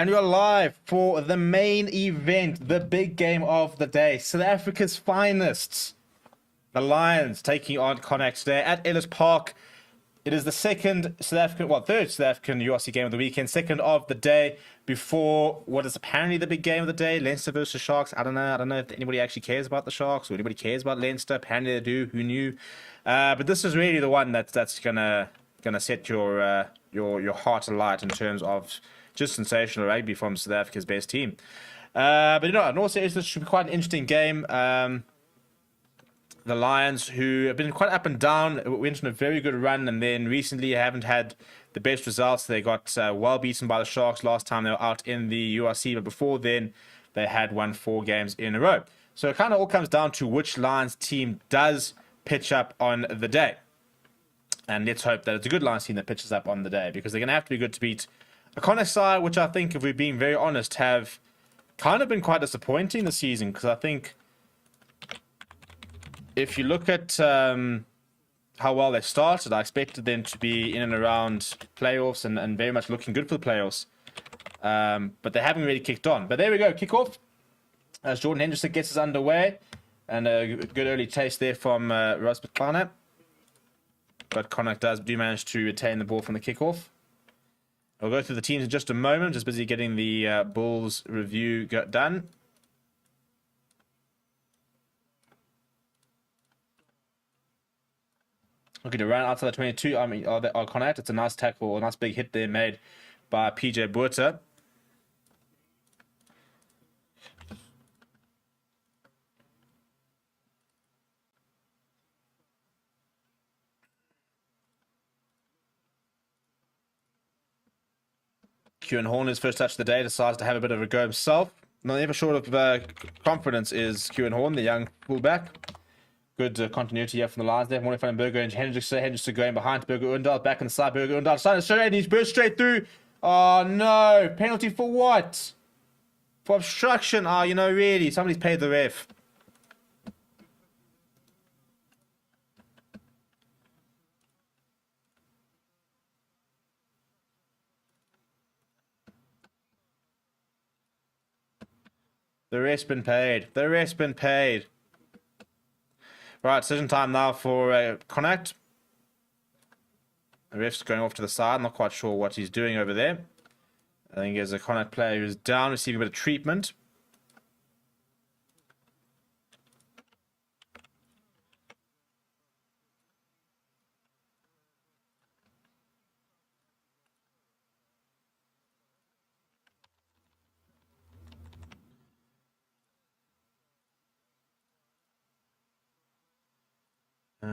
And we are live for the main event, the big game of the day. South Africa's finest, the Lions, taking on CONNACHT today at Ellis Park. It is the third South African URC game of the weekend, second of the day, before what is apparently the big game of the day, Leinster versus Sharks. I don't know if anybody actually cares about the Sharks or anybody cares about Leinster. Apparently they do. Who knew? But this is really the one that's gonna set your heart alight in terms of just sensational rugby from South Africa's best team. But and also this should be quite an interesting game. The Lions, who have been quite up and down, went on a very good run, and then recently haven't had the best results. They got well beaten by the Sharks last time they were out in the URC, but before then they had won 4 games in a row. So it kind of all comes down to which Lions team does pitch up on the day. And let's hope that it's a good Lions team that pitches up on the day, because they're going to have to be good to beat a CONNACHT side, which I think, if we're being very honest, have kind of been quite disappointing this season. Because I think if you look at how well they started, I expected them to be in and around playoffs and very much looking good for the playoffs. But they haven't really kicked on. But there we go, kickoff as Jordan Henderson gets us underway. And a good early taste there from Ross McClana. But CONNACHT do manage to retain the ball from the kickoff. We'll go through the teams in just a moment. Just busy getting the Bulls review done. Looking to run outside the 22. CONNACHT. It's a nice tackle, a nice big hit there made by PJ Buerta. Kieran Horn, his first touch of the day, decides to have a bit of a go himself. Never short of confidence is Kieran Horn, the young fullback. Good continuity here from the Lions there. Morning from Burger and Hendrickson going behind Burger Undal, back inside Burger Undal. Starting to show and he's burst straight through. Oh no, penalty for what? For obstruction. Oh, really, somebody's paid the ref. The ref's been paid. The ref's been paid. Right, decision time now for CONNACHT. The ref's going off to the side. Not quite sure what he's doing over there. I think there's a CONNACHT player who's down, receiving a bit of treatment.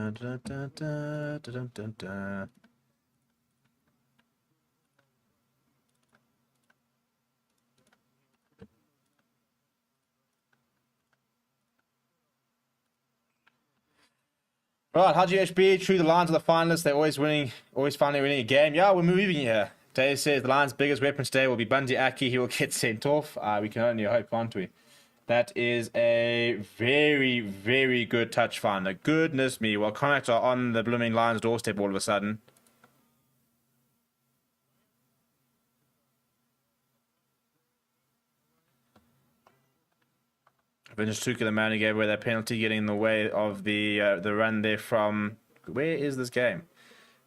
Right, how'd you HB? True, the Lions are the finalists. They're always finally winning a game. Yeah, we're moving here. Dave says the Lions' biggest weapon today will be Bundy Aki. He will get sent off. We can only hope, can't we? That is a very, very good touch finder. Goodness me. Well, CONNACHT are on the blooming Lions' doorstep all of a sudden. Vince Tuka, the man who gave away that penalty, getting in the way of the run there from... Where is this game?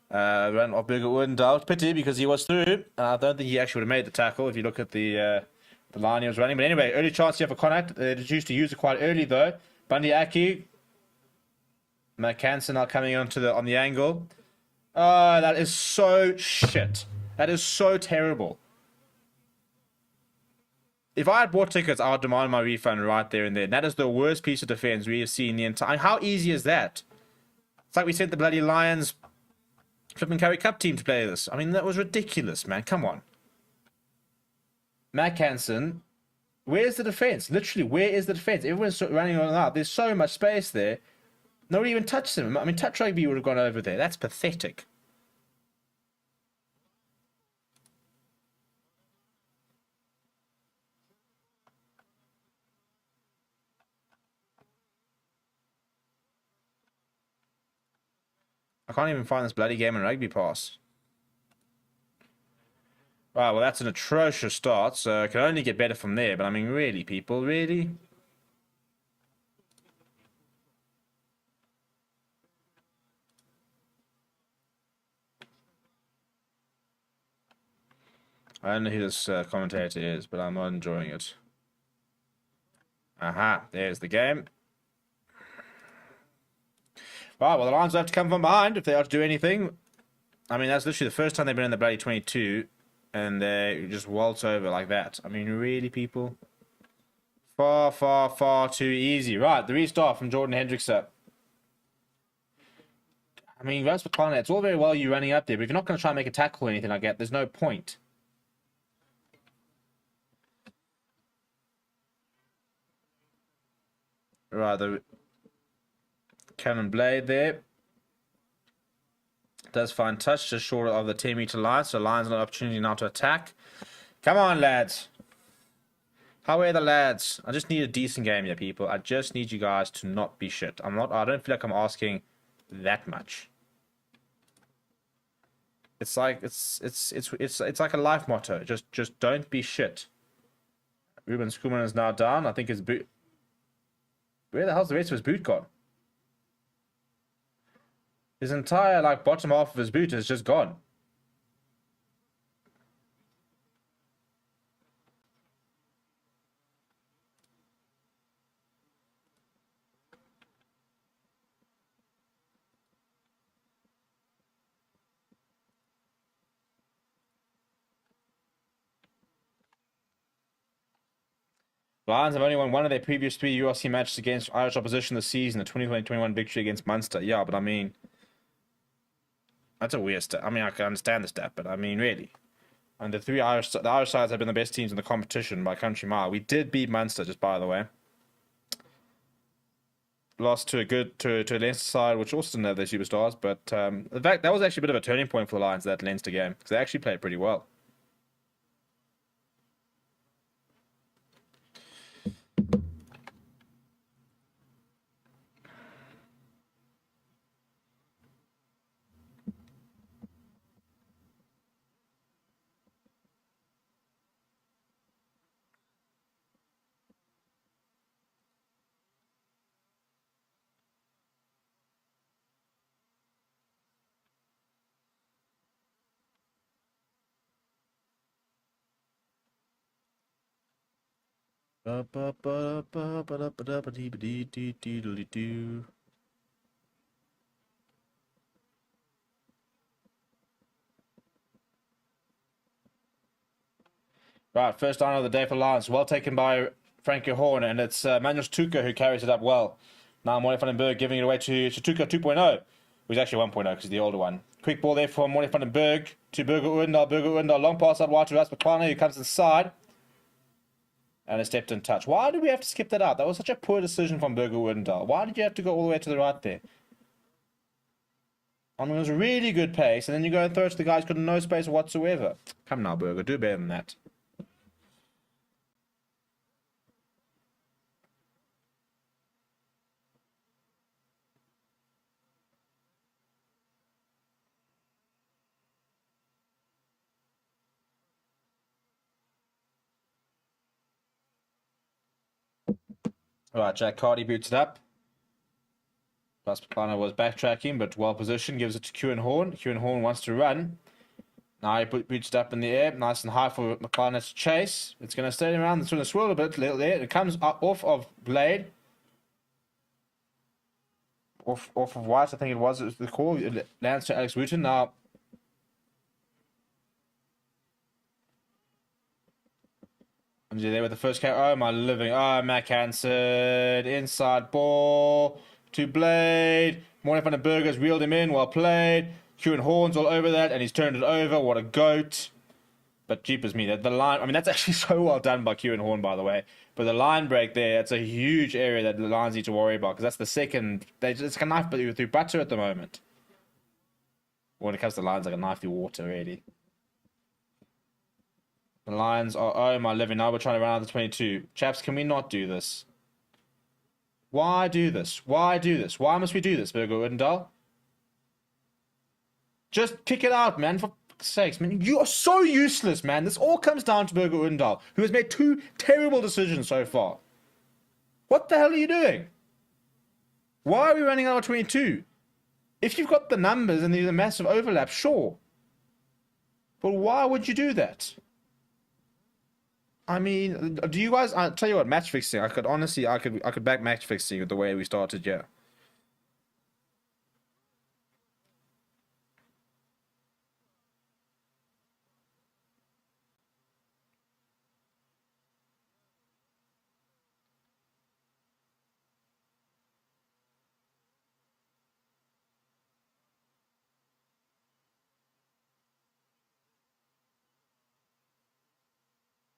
Run of Burger Undal. Pity, because he was through. I don't think he actually would have made the tackle if you look at the line he was running. But anyway, early chance here for CONNACHT. They used to use it quite early, though. Bundy Aki. McCanson now coming on the angle. That is so shit. That is so terrible. If I had bought tickets, I would demand my refund right there and then. That is the worst piece of defense we have seen the entire... How easy is that? It's like we sent the bloody Lions Flippin' Curry Cup team to play this. I mean, that was ridiculous, man. Come on. Matt Hansen, where's the defense? Literally, where is the defense? Everyone's running on and out. There's so much space there. Nobody even touched him. I mean, touch rugby would have gone over there. That's pathetic. I can't even find this bloody game in Rugby Pass. Right, well, that's an atrocious start, so it can only get better from there. But I mean, really, people, really? I don't know who this commentator is, but I'm not enjoying it. Aha, there's the game. Right, well, the Lions will have to come from behind if they are to do anything. I mean, that's literally the first time they've been in the bloody 22, and they just waltz over like that. I mean, really, people? Far, far, far too easy. Right, the restart from Jordan Hendrickson. I mean, Russ McConnell, it's all very well you running up there, but if you're not going to try and make a tackle or anything like that, there's no point. Right, the cannon blade there. Does find touch just short of the 10-meter line, so Lions an opportunity now to attack. Come on, lads. How are the lads? I just need a decent game here, people. I just need you guys to not be shit. I don't feel like I'm asking that much. It's like it's like a life motto. Just don't be shit. Ruben Schoolman is now down. I think his boot. Where the hell's the rest of his boot gone? His entire like bottom half of his boot is just gone. Lions have only won one of their previous 3 URC matches against Irish opposition this season, the 2020-21 victory against Munster. Yeah, but I mean, that's a weird stat. I mean, I can understand the stat, but I mean, really. And the Irish sides have been the best teams in the competition by country mile. We did beat Munster, just by the way. Lost to a Leinster side, which also didn't have their superstars, but in fact, that was actually a bit of a turning point for the Lions, that Leinster game, because they actually played pretty well. Right, first down of the day for Lions. Well taken by Frankie Horn, and it's Manuel Tuka who carries it up well. Now Morley van den Berg giving it away to Tuka 2.0, who's actually 1.0 because he's the older one. Quick ball there from Morley van den Berg to Burger Oendal. Burger Oendal, long pass out wide to Rasmus Kleiner, who comes inside. And a stepped in touch. Why did we have to skip that out? That was such a poor decision from Burger Oendal. Why did you have to go all the way to the right there? I mean, it was a really good pace, and then you go and throw it to the guy who's got no space whatsoever. Come now, Burger, do better than that. Alright, Jack Carty boots it up. Pascalano was backtracking, but well positioned. Gives it to Kewan Horn. Kewan Horn wants to run. Now he boots it up in the air. Nice and high for McLaren to chase. It's going to stay around. It's going to swirl a bit there. It comes off of Blade. Off of White, I think it was the call. It lands to Alex Wooten. Now, I'm there with the first carry. Oh, my living. Oh, Mac Hansen. Inside ball to Blade. Morning van den Berger's reeled him in. Well played. Kewan Horn's all over that, and he's turned it over. What a goat. But jeepers me, the line, I mean, that's actually so well done by Kewan Horn, by the way. But the line break there, it's a huge area that the Lions need to worry about, because that's the second, it's like a knife through butter at the moment. When it comes to lines, like a knife through water, really. The Lions are, oh my living, now we're trying to run out of the 22. Chaps, can we not do this? Why do this? Why do this? Why must we do this, Burger Oendal? Just kick it out, man. For sakes, man, you are so useless, man. This all comes down to Birger Undal, who has made 2 terrible decisions so far. What the hell are you doing? Why are we running out of 22? If you've got the numbers and there's a massive overlap, sure. But why would you do that? I mean, do you guys? I'll tell you what, match fixing. I could honestly, I could back match fixing with the way we started. Yeah.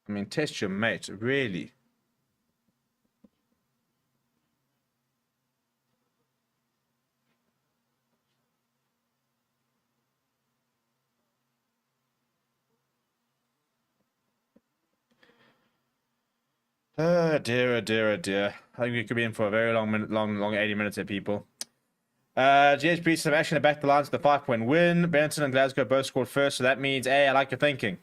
I mean, test your mate, really. Oh dear, oh dear, oh dear. I think we could be in for a very long 80 minutes here, people. GHB some action to back the lines with the 5-point win. Benton and Glasgow both scored first, so that means, hey, I like your thinking.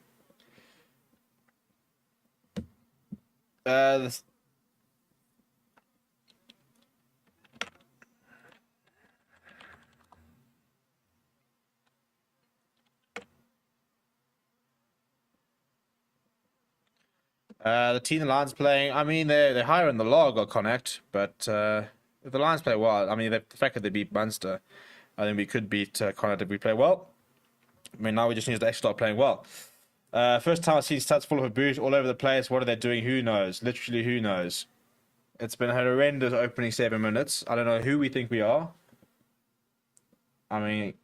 The team the Lions playing, I mean, they're higher in the log or CONNACHT, but if the Lions play well, I mean, the fact that they beat Munster, I think we could beat CONNACHT if we play well. I mean, now we just need to actually start playing well. First time I see stats full of a boot all over the place. What are they doing? Who knows? Literally, who knows? It's been a horrendous opening 7 minutes. I don't know who we think we are. I mean...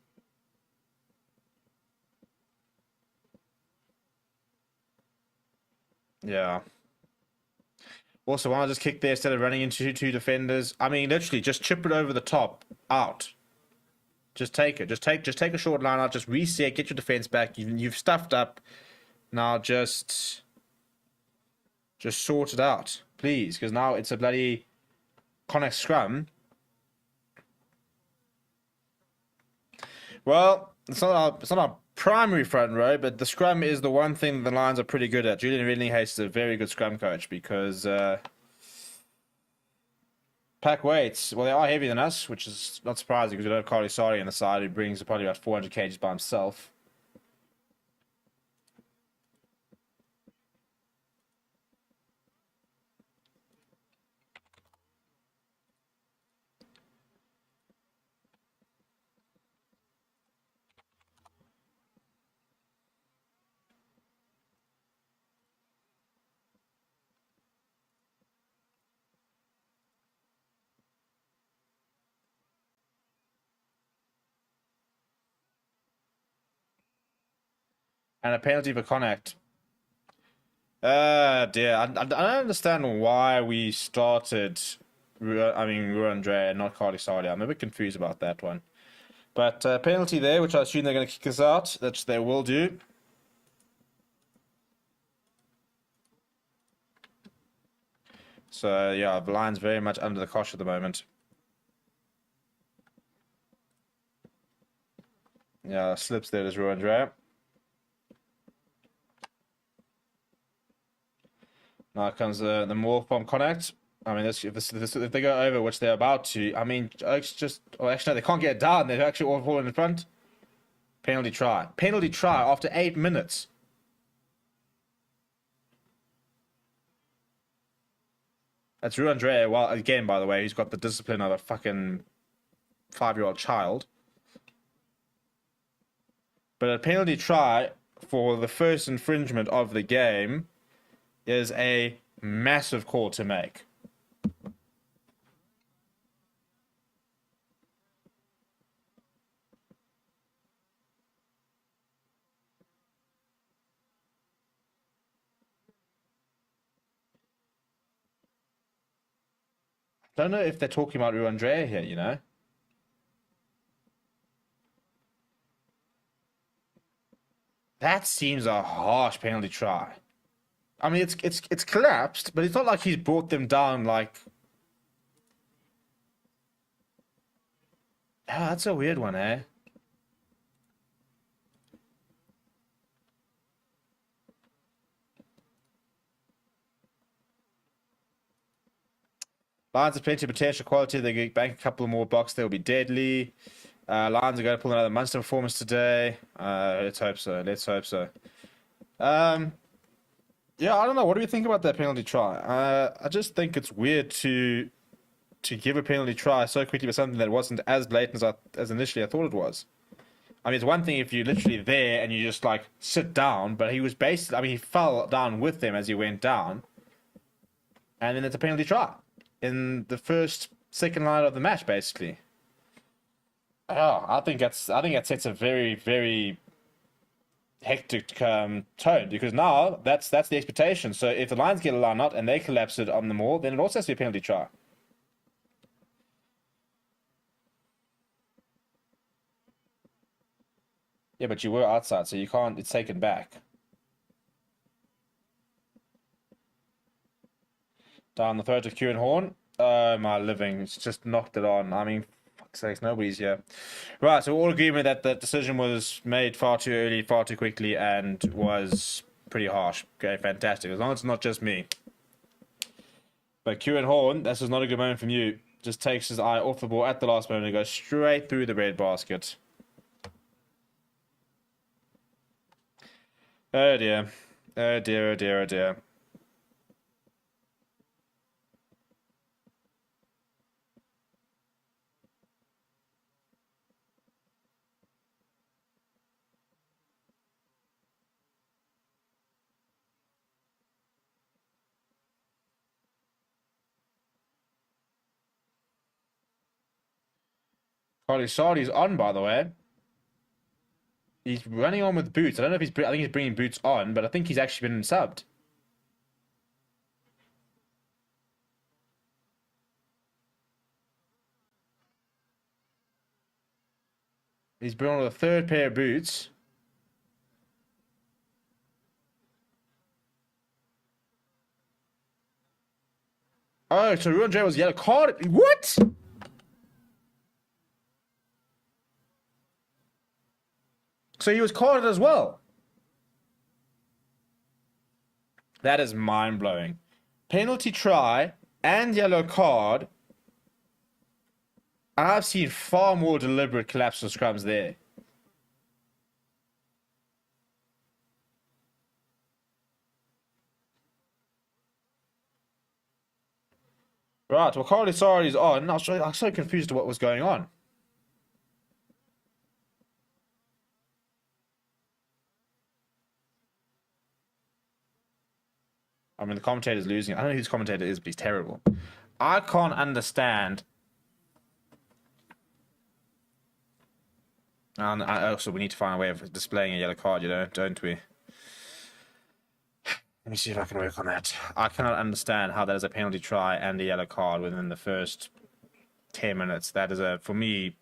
Yeah. Also, why not just kick there instead of running into 2 defenders? I mean, literally, just chip it over the top, out. Just take it. Just take a short line out. Just reset. Get your defense back. You've stuffed up. Now just sort it out, please, because now it's a bloody CONNACHT scrum. Well, it's not our primary front row, but the scrum is the one thing the Lions are pretty good at. Julian Ridley-Hayes is a very good scrum coach because pack weights, well, they are heavier than us, which is not surprising because we don't have Carly Sari on the side who brings probably about 400 kgs by himself. And a penalty for CONNACHT. Dear. I don't understand why we started, Ruandre and not Carly Sardi. I'm a bit confused about that one. But penalty there, which I assume they're going to kick us out. That they will do. So, yeah, the Lions very much under the cosh at the moment. Yeah, slips there as Ruandre. Now comes the more from CONNACHT. I mean, if they go over, which they're about to, I mean, actually, no, they can't get it down. They're actually all falling in front. Penalty try. Penalty try after 8 minutes. That's Ruandre. Well, again, by the way, he's got the discipline of a fucking 5-year-old child. But a penalty try for the first infringement of the game is a massive call to make. I don't know if they're talking about Ruandre here, you know? That seems a harsh penalty try. I mean, it's collapsed, but it's not like he's brought them down like... Oh, that's a weird one, eh? Lions have plenty of potential quality. They can bank a couple more blocks. They'll be deadly. Lions are going to pull another Munster performance today. Let's hope so. Let's hope so. Yeah, I don't know. What do we think about that penalty try? I just think it's weird to give a penalty try so quickly for something that wasn't as blatant as initially I thought it was. I mean, it's one thing if you're literally there and you just like sit down, but he was basically, I mean, he fell down with them as he went down, and then it's a penalty try in the second line of the match, basically. Oh, I think that sets a very, very hectic tone, because now that's the expectation. So if the Lions get a line out and they collapse it on the maul, then it also has to be a penalty try. Yeah, but you were outside, so you can't. It's taken back. Down the throat of Kieran Horn. Oh, my living. It's just knocked it on. I mean, fuck's sakes, nobody's here. Right, so we're all agreement that the decision was made far too early, far too quickly, and was pretty harsh. Okay, fantastic. As long as it's not just me. But Kieran Horn, this is not a good moment from you. Just takes his eye off the ball at the last moment and goes straight through the red basket. Oh dear. Oh dear, oh dear, oh dear. Carly Sardi's on, by the way. He's running on with Boots. I don't know if I think he's bringing Boots on, but I think he's actually been subbed. He's been on with a third pair of boots. Oh, so Ruan J was yellow card. What? So he was carded as well. That is mind-blowing. Penalty try and yellow card. I've seen far more deliberate collapsal scrums there. Right, well, Carly Sardi's on. I was so confused at what was going on. I mean, the commentator's losing. I don't know who this commentator is, but he's terrible. I can't understand. And also, we need to find a way of displaying a yellow card, don't we? Let me see if I can work on that. I cannot understand how that is a penalty try and a yellow card within the first 10 minutes. That is for me,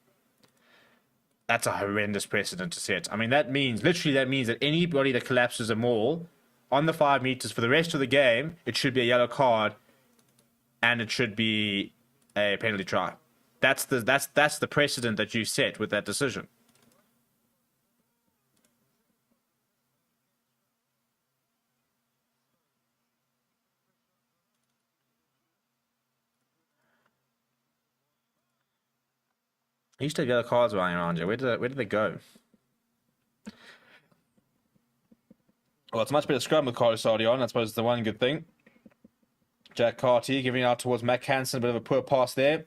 that's a horrendous precedent to set. I mean, that means that anybody that collapses a maul on the 5 meters for the rest of the game, it should be a yellow card and it should be a penalty try. That's the precedent that you set with that decision. I used to have yellow cards lying around here. Where did they go? Well, it's a much better scrum with Carly Sardi on. I suppose it's the one good thing. Jack Carty giving out towards Mac Hansen. A bit of a poor pass there.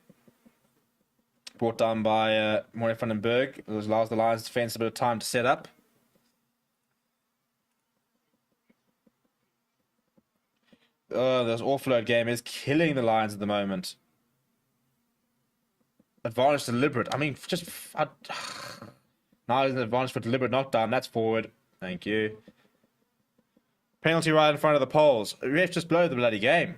Brought down by Maury van den Berg. It allows the Lions defense a bit of time to set up. This offload game is killing the Lions at the moment. Advantage deliberate. I mean, now there's an advantage for deliberate knockdown. That's forward. Thank you. Penalty right in front of the poles. Ref just blow the bloody game.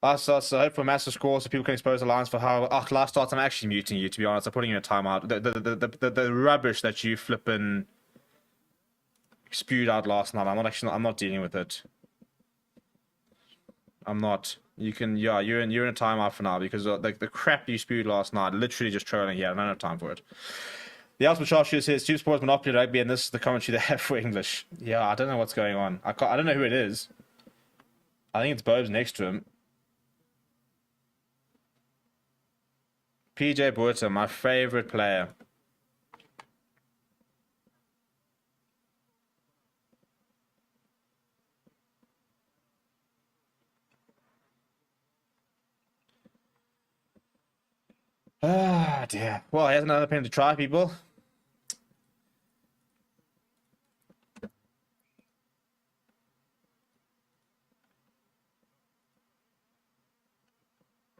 I hope for a massive score so people can expose the Lions for how. Last starts, I'm actually muting you, to be honest. I'm putting you in a timeout. The rubbish that you flipping spewed out last night. I'm not dealing with it. I'm not. You're in a timeout for now because the crap you spewed last night, literally just trolling here. I don't have time for it. The ultimate sharpshooter says Super Sports Monopoly Rugby, and this is the commentary they have for English. Yeah, I don't know what's going on. I don't know who it is. I think it's Bob's next to him. PJ Boerter, my favorite player. Ah, dear. Well, he has another pen to try, people.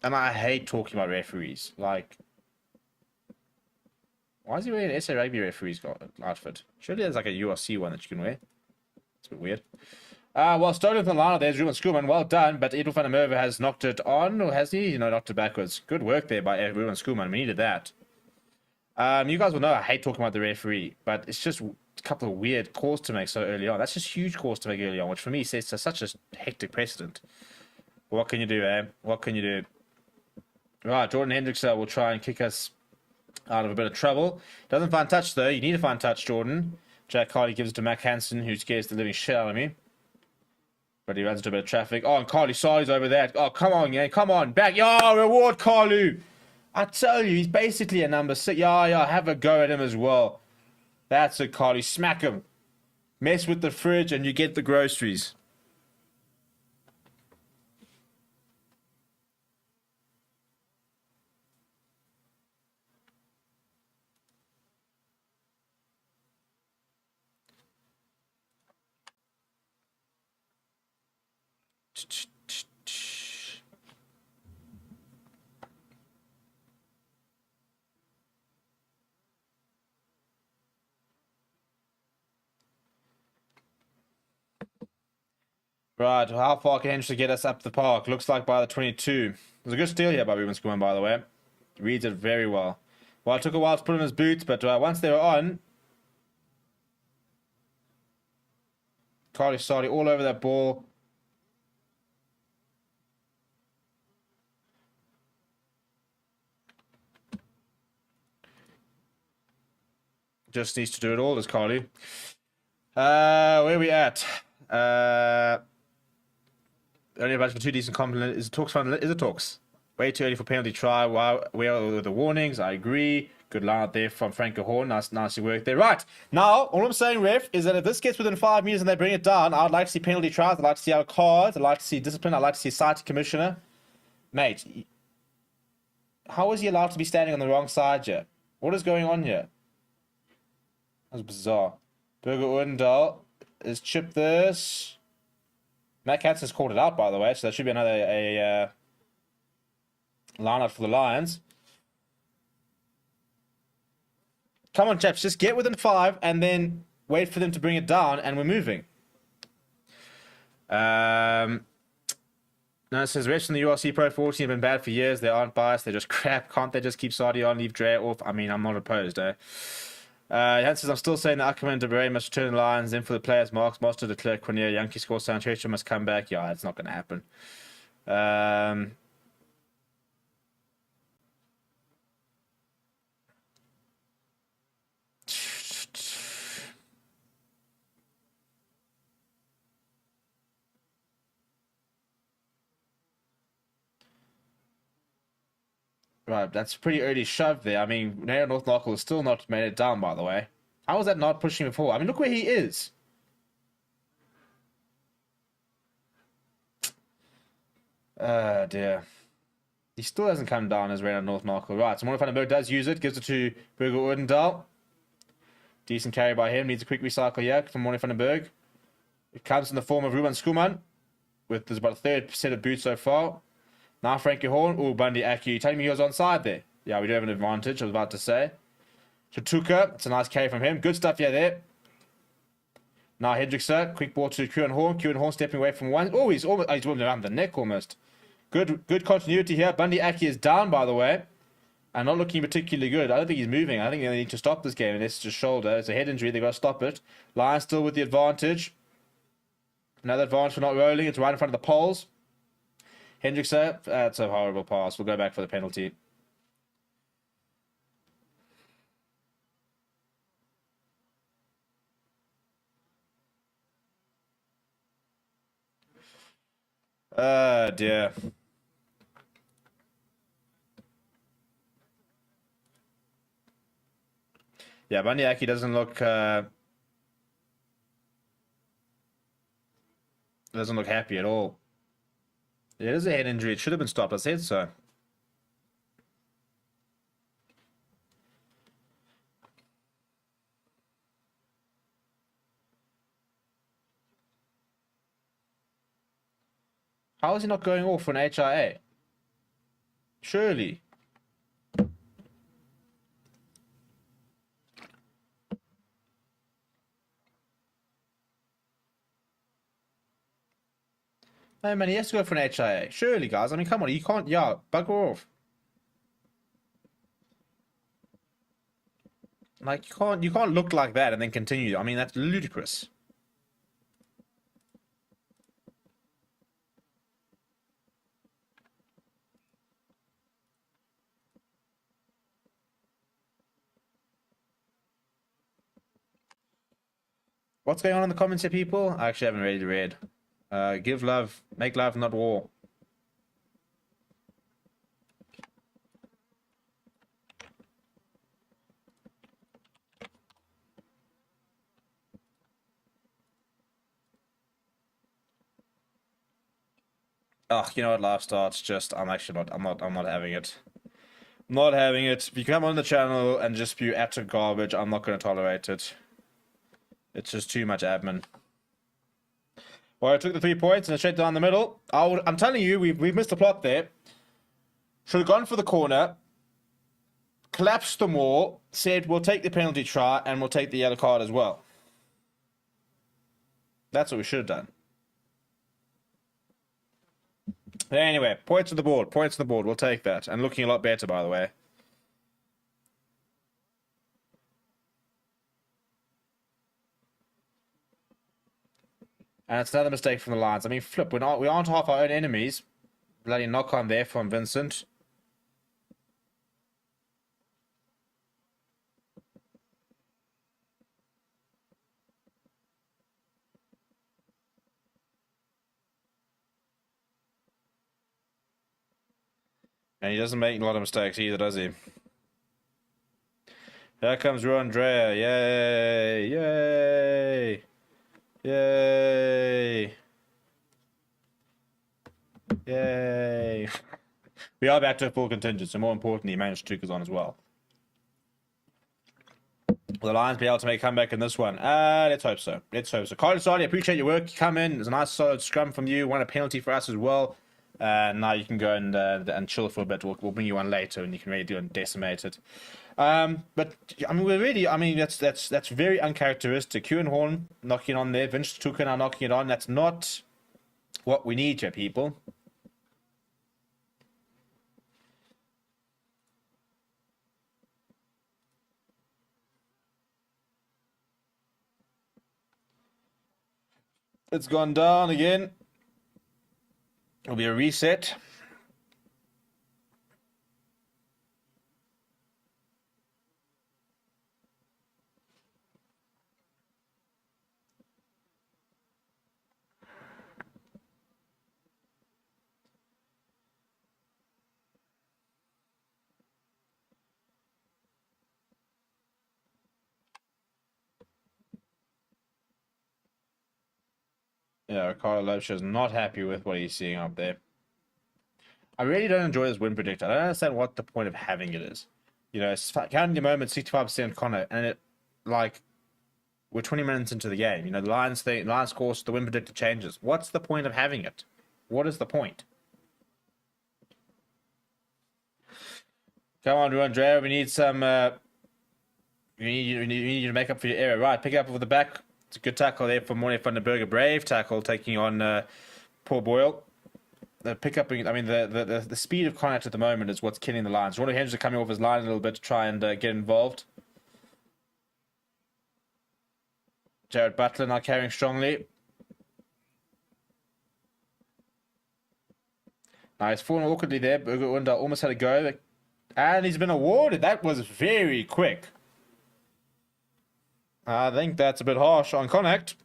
And I hate talking about referees. Like, why is he wearing an SA Rugby referee's outfit? Surely there's like a URC one that you can wear. It's a bit weird. Well, starting with the line, there's Ruben Schoolman. Well done, but Edel van der Merwe has knocked it on, or has he? No, knocked it backwards. Good work there by Ruben Schoolman. We needed that. You guys will know I hate talking about the referee, but it's just a couple of weird calls to make so early on. That's just huge calls to make early on, which for me sets such a hectic precedent. What can you do, eh? What can you do? Right, Jordan Hendricks will try and kick us out of a bit of trouble. Doesn't find touch, though. You need to find touch, Jordan. Jack Carly gives it to Mac Hansen, who scares the living shit out of me. But he runs into a bit of traffic. Oh, and Carly Sarli's over there. Oh, come on, yeah. Come on. Back. Yeah, reward Carlu. I tell you, he's basically a number 6. Yeah, have a go at him as well. That's it, Carly. Smack him. Mess with the fridge and you get the groceries. Right, how far can Henderson get us up the park? Looks like by the 22. There's a good steal here by Ruben Schoolman, by the way. Reads it very well. Well, it took a while to put on his boots, but once they were on, Carly Sarli all over that ball. Just needs to do it all, this Carly. Where are we at? Only a bunch for 2 decent compliments. Is it talks fun? Is it talks? Way too early for penalty try. Wow, where are the warnings? I agree. Good line out there from Frank Horn. Nicely worked there. Right. Now, all I'm saying, ref, is that if this gets within 5 meters and they bring it down, I'd like to see penalty tries. I'd like to see our cards. I'd like to see discipline. I'd like to see cited commissioner. Mate, how is he allowed to be standing on the wrong side here? What is going on here? That's bizarre. Burger Odendahl has chipped this. Matt Hansen's called it out, by the way, so that should be another line out for the Lions. Come on, chaps, just get within 5 and then wait for them to bring it down, and we're moving. No, it says refs in the URC Pro 14 have been bad for years. They aren't biased. They're just crap. Can't they just keep Sardi on, leave Dre off? I mean, I'm not opposed, eh? Hans says, I'm still saying that Ackerman and DeBray must return the Lions. Then for the players, Marks, Master, Declare, Cornier, Yankee score, Sanchez must come back. Yeah, it's not going to happen. Right, that's a pretty early shove there. I mean, Nair North Knuckle has still not made it down, by the way. How is that not pushing him forward? I mean, look where he is. Dear. He still hasn't come down as Reynard North Knuckle. Right, so Morne van den Berg does use it. Gives it to Burger Odendahl. Decent carry by him. Needs a quick recycle here from Morne van den Berg. It comes in the form of Ruben Schoolman. There's about a third set of boots so far. Now Frankie Horn. Oh, Bundy Aki. You telling me he was onside there? Yeah, we do have an advantage, I was about to say. Tutuka. It's a nice carry from him. Good stuff here there. Now Hendrickson. Quick ball to Kieran Horn. Kieran Horn stepping away from one. Oh, he's whipping around the neck almost. Good continuity here. Bundy Aki is down, by the way. And not looking particularly good. I don't think he's moving. I think they need to stop this game. And it's just shoulder. It's a head injury. They've got to stop it. Lions still with the advantage. Another advantage for not rolling. It's right in front of the poles. Hendrickson. That's a horrible pass. We'll go back for the penalty. Dear. Yeah, Banyaki doesn't look happy at all. It is a head injury. It should have been stopped. I said so. How is he not going off for an HIA? Surely. Hey man, he has to go for an HIA. Surely, guys. I mean, come on. You can't. Yeah, bugger off. Like you can't look like that and then continue. I mean, that's ludicrous. What's going on in the comments here, people? I actually haven't really read. Give love, make love, not war. Oh, you know what? Live starts. Just I'm not having it. Not having it. If you come on the channel and just spew utter garbage, I'm not going to tolerate it. It's just too much admin. Well, I took the 3 points and straight down the middle. I'm telling you, we've missed the plot there. Should have gone for the corner, collapsed them all, said we'll take the penalty try and we'll take the yellow card as well. That's what we should have done. Anyway, points on the board. Points on the board. We'll take that. And looking a lot better, by the way. And it's another mistake from the Lions. I mean, flip. We aren't half our own enemies. Bloody knock on there from Vincent. And he doesn't make a lot of mistakes either, does he? Here comes Andrea. Yay! Yay! Yay! Yay! We are back to a full contingent, so more importantly, managed Tukas on as well. Will the Lions be able to make a comeback in this one? Let's hope so. Let's hope so. Carlos, I appreciate your work. You come in. There's a nice solid scrum from you. Won a penalty for us as well. Now you can go and chill for a bit. We'll bring you on later, and you can really do and decimate it. But I mean, that's very uncharacteristic. Kieran Horn knocking on there. Vince Tuka now knocking it on. That's not what we need here, people. It's gone down again. It'll be a reset. Yeah, Ricardo Loach is not happy with what he's seeing up there. I really don't enjoy this win predictor. I don't understand what the point of having it is. You know, it's counting the moment, 65% Connor, and it, like, we're 20 minutes into the game. You know, the Lions course, the win predictor changes. What's the point of having it? What is the point? Come on, Andrea. We need some. We need you to make up for your error. Right, pick up with the back. It's a good tackle there from Morne van der Berg. A brave tackle taking on Paul Boyle. The pickup, I mean, the speed of Connacht at the moment is what's killing the Lions. Ronald Hendricks coming off his line a little bit to try and get involved. Jared Butler now carrying strongly. Now he's fallen awkwardly there. Burger almost had a go. And he's been awarded. That was very quick. I think that's a bit harsh on Connacht.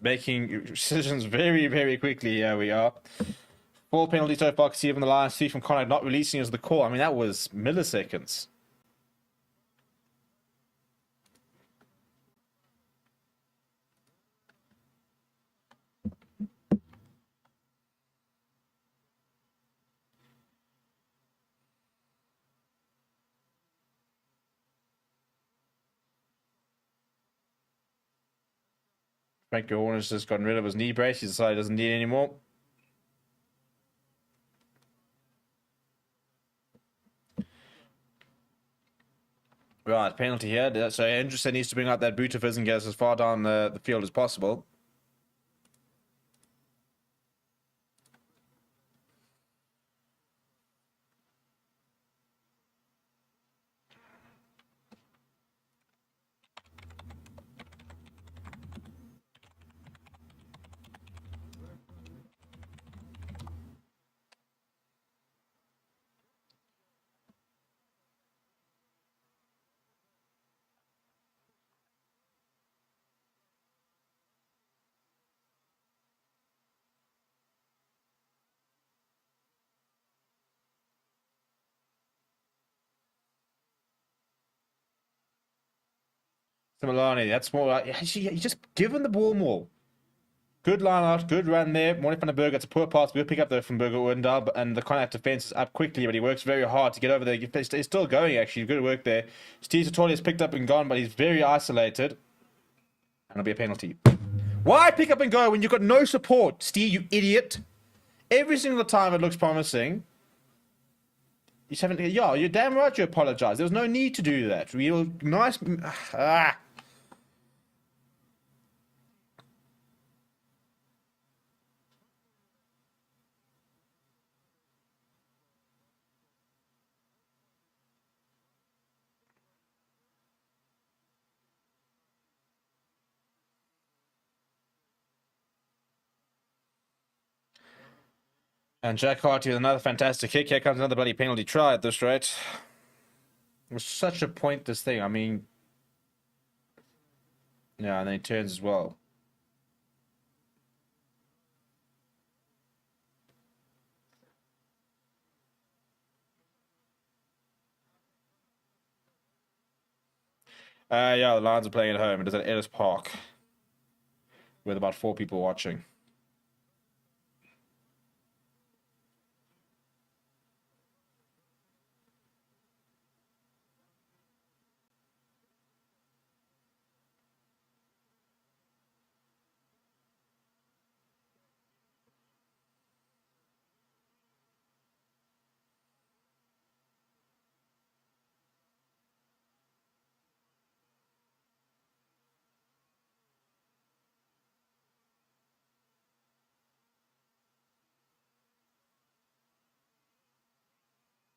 Making decisions very, very quickly. Here we are. 4 penalties so far. See from the Lions, 3 from CONNACHT, not releasing as the call. I mean, that was milliseconds. Frankie Horner's just gotten rid of his knee brace. He decided he doesn't need it anymore. Right, penalty here. So Anderson needs to bring out that boot of his and get us as far down the field as possible. Milani, that's more like you just give him the ball more. Good line out, good run there. Morning van der Berg, it's a poor pass. We'll pick up there from Berger Oendal, and the CONNACHT defense is up quickly, but he works very hard to get over there. He's still going, actually. Good work there. Steve Sartori has picked up and gone, but he's very isolated. And it'll be a penalty. Why pick up and go when you've got no support, Steve, you idiot? Every single time it looks promising. You just haven't. Yeah, you're damn right you apologize. There was no need to do that. Real nice. And Jack Harty with another fantastic kick. Here comes another bloody penalty try at this rate. It was such a pointless thing. I mean, yeah, and then he turns as well. Yeah, the Lions are playing at home. It is at Ellis Park with about 4 people watching.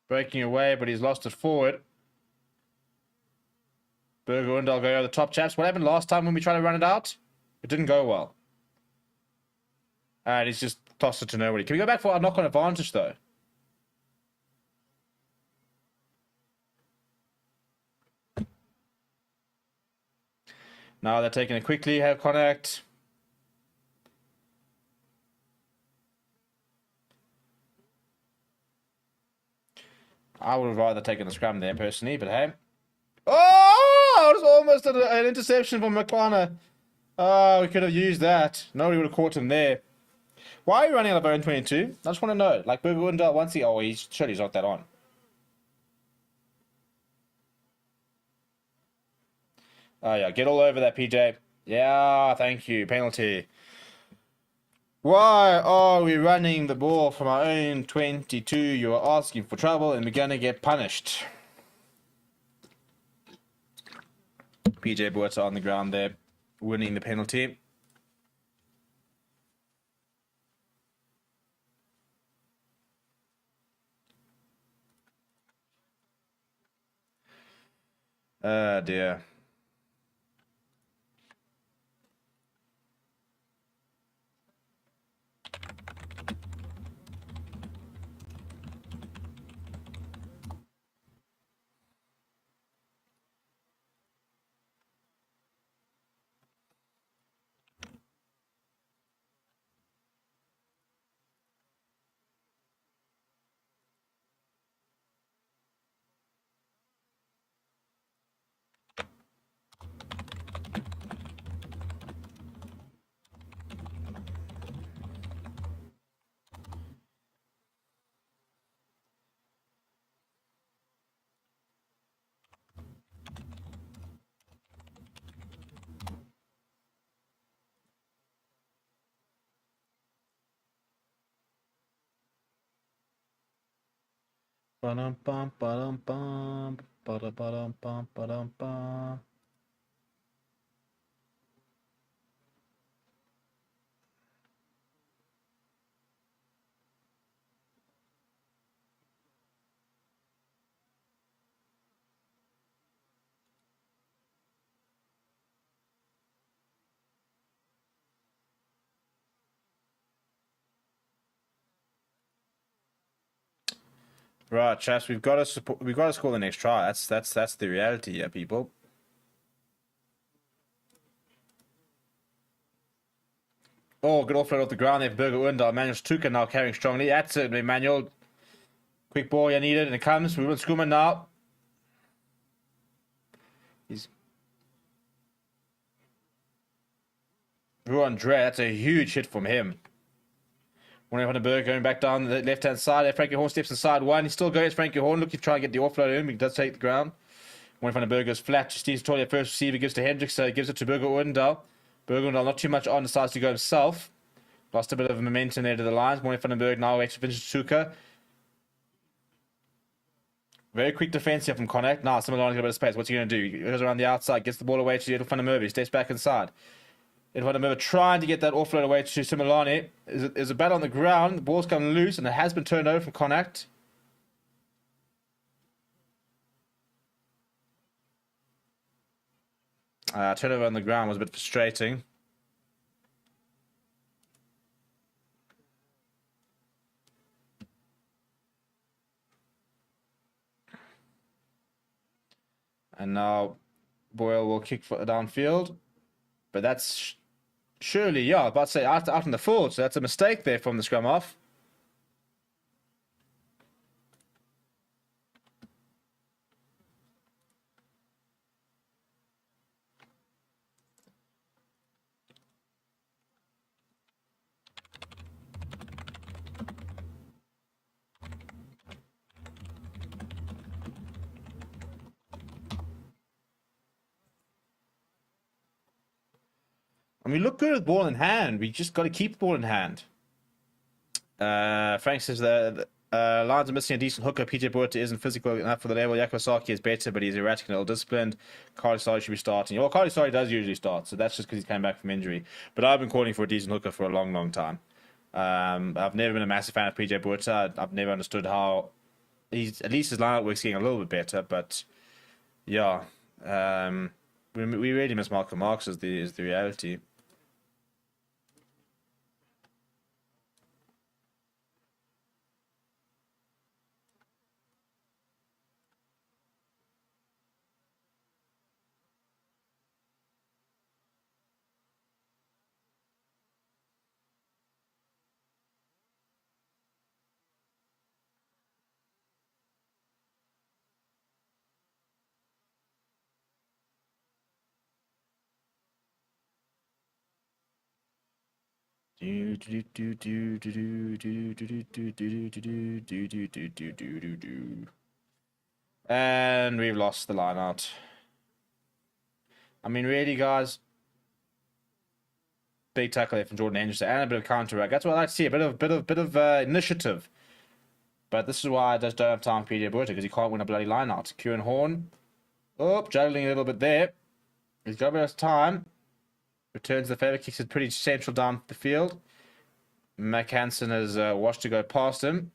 Breaking away, but he's lost it forward. Berger Oendal going over the top, chaps. What happened last time when we tried to run it out? It didn't go well. And he's just tossed it to nobody. Can we go back for our knock-on advantage, though? Now they're taking it quickly. Have CONNACHT. I would have rather taken the scrum there, personally, but hey. Oh! It was almost an interception from McConnor. Oh, we could have used that. Nobody would have caught him there. Why are you running out of own 22? I just want to know. Like, Berger Oendal, once he... Oh, he's surely he's not that on. Oh, yeah. Get all over that, PJ. Yeah, thank you. Penalty. Why are we running the ball from our own 22? You are asking for trouble and we're going to get punished. PJ Buerta on the ground there, winning the penalty. Oh, dear. Ba-dum, bum, ba-dum, bum, ba-da-ba-dum, bum, ba-dum, bum. Right, chaps, we've got to support. We've got to score the next try. That's the reality, yeah, people. Oh, good offload off the ground there. Burger Windal. Emmanuel Stuka now carrying strongly. That's it, Emmanuel. Quick ball, you need it, and it comes. We want Schoolman now. He's Ruan Dre. That's a huge hit from him. Warren van den Berg going back down the left-hand side. There, Frankie Horn steps inside one. He's still going. It's Frankie Horn looking to try and get the offload in. He does take the ground. Warren van den Berg goes flat. Steve's Toilet first receiver gives to Hendricks. So he gives it to Burger Windal. Burger Windal not too much on. Decides to go himself. Lost a bit of momentum there to the lines. Warren van den Berg now extra finishes Tuka. Very quick defense here from CONNACHT. Now, Similani's got a bit of space. What's he going to do? He goes around the outside, gets the ball away to Van der Merwe. He steps back inside. Van der Merwe trying to get that offload away to Similani. There's a battle on the ground. The ball's coming loose, and it has been turned over from CONNACHT. Turnover on the ground was a bit frustrating. And now Boyle will kick for downfield. But that's surely, yeah, I was about to say out in the forward. So that's a mistake there from the scrum half. And we look good with ball in hand. We just got to keep the ball in hand. Frank says the Lions are missing a decent hooker. PJ Boerter isn't physical enough for the level. Yakosaki is better, but he's erratic and ill-disciplined. Carly Sari should be starting. Well, Carly Sari does usually start, so that's just because he came back from injury. But I've been calling for a decent hooker for a long, long time. I've never been a massive fan of PJ Boerter. I've never understood how he's at least his lineup work's getting a little bit better. But yeah, we really miss Malcolm Marks is the reality. And we've lost the line out. I mean, really, guys. Big tackle there from Jordan Anderson and a bit of counter-attack. That's what I like to see. A bit of initiative. But this is why I just don't have time for PJ Boerter, because he can't win a bloody line out. Kieran Horn. Oh, juggling a little bit there. He's got a bit of time. Returns the favour, kicks it pretty central down the field. Mac Hansen has watched to go past him.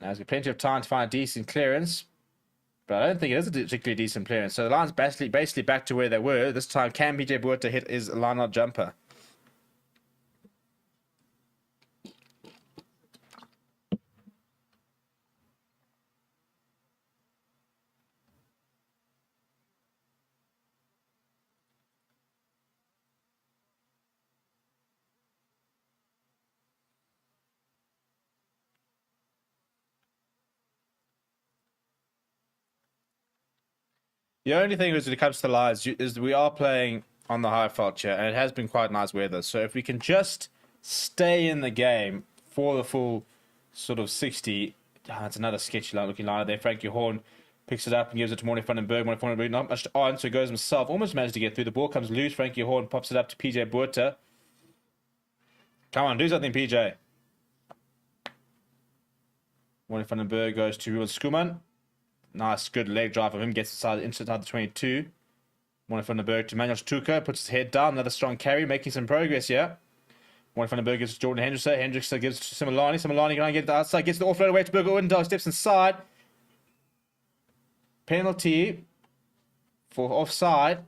Now he's got plenty of time to find a decent clearance. But I don't think it is a particularly decent clearance. So the line's basically back to where they were. This time, can PJ Boerter hit his line-out jumper? The only thing is when it comes to the Lions is we are playing on the high fault chair, and it has been quite nice weather. So if we can just stay in the game for the full sort of 60, it's another sketchy looking line there. Frankie Horn picks it up and gives it to Morning van den Berg. Morning van den Berg not much on, so he goes himself. Almost managed to get through. The ball comes loose. Frankie Horn pops it up to PJ Boerter. Come on, do something, PJ. Warren van den Berg goes to Ruben Skuman. Nice, good leg drive of him. Gets inside the 22. Warren van den Berg to Manuel Stuka. Puts his head down. Another strong carry. Making some progress here. Warren van den Berg gives to Jordan Hendrickson. Hendrickson gives to Similani. Similani can get the outside. Gets the offload away to Berger Odendaal. Steps inside. Penalty for offside.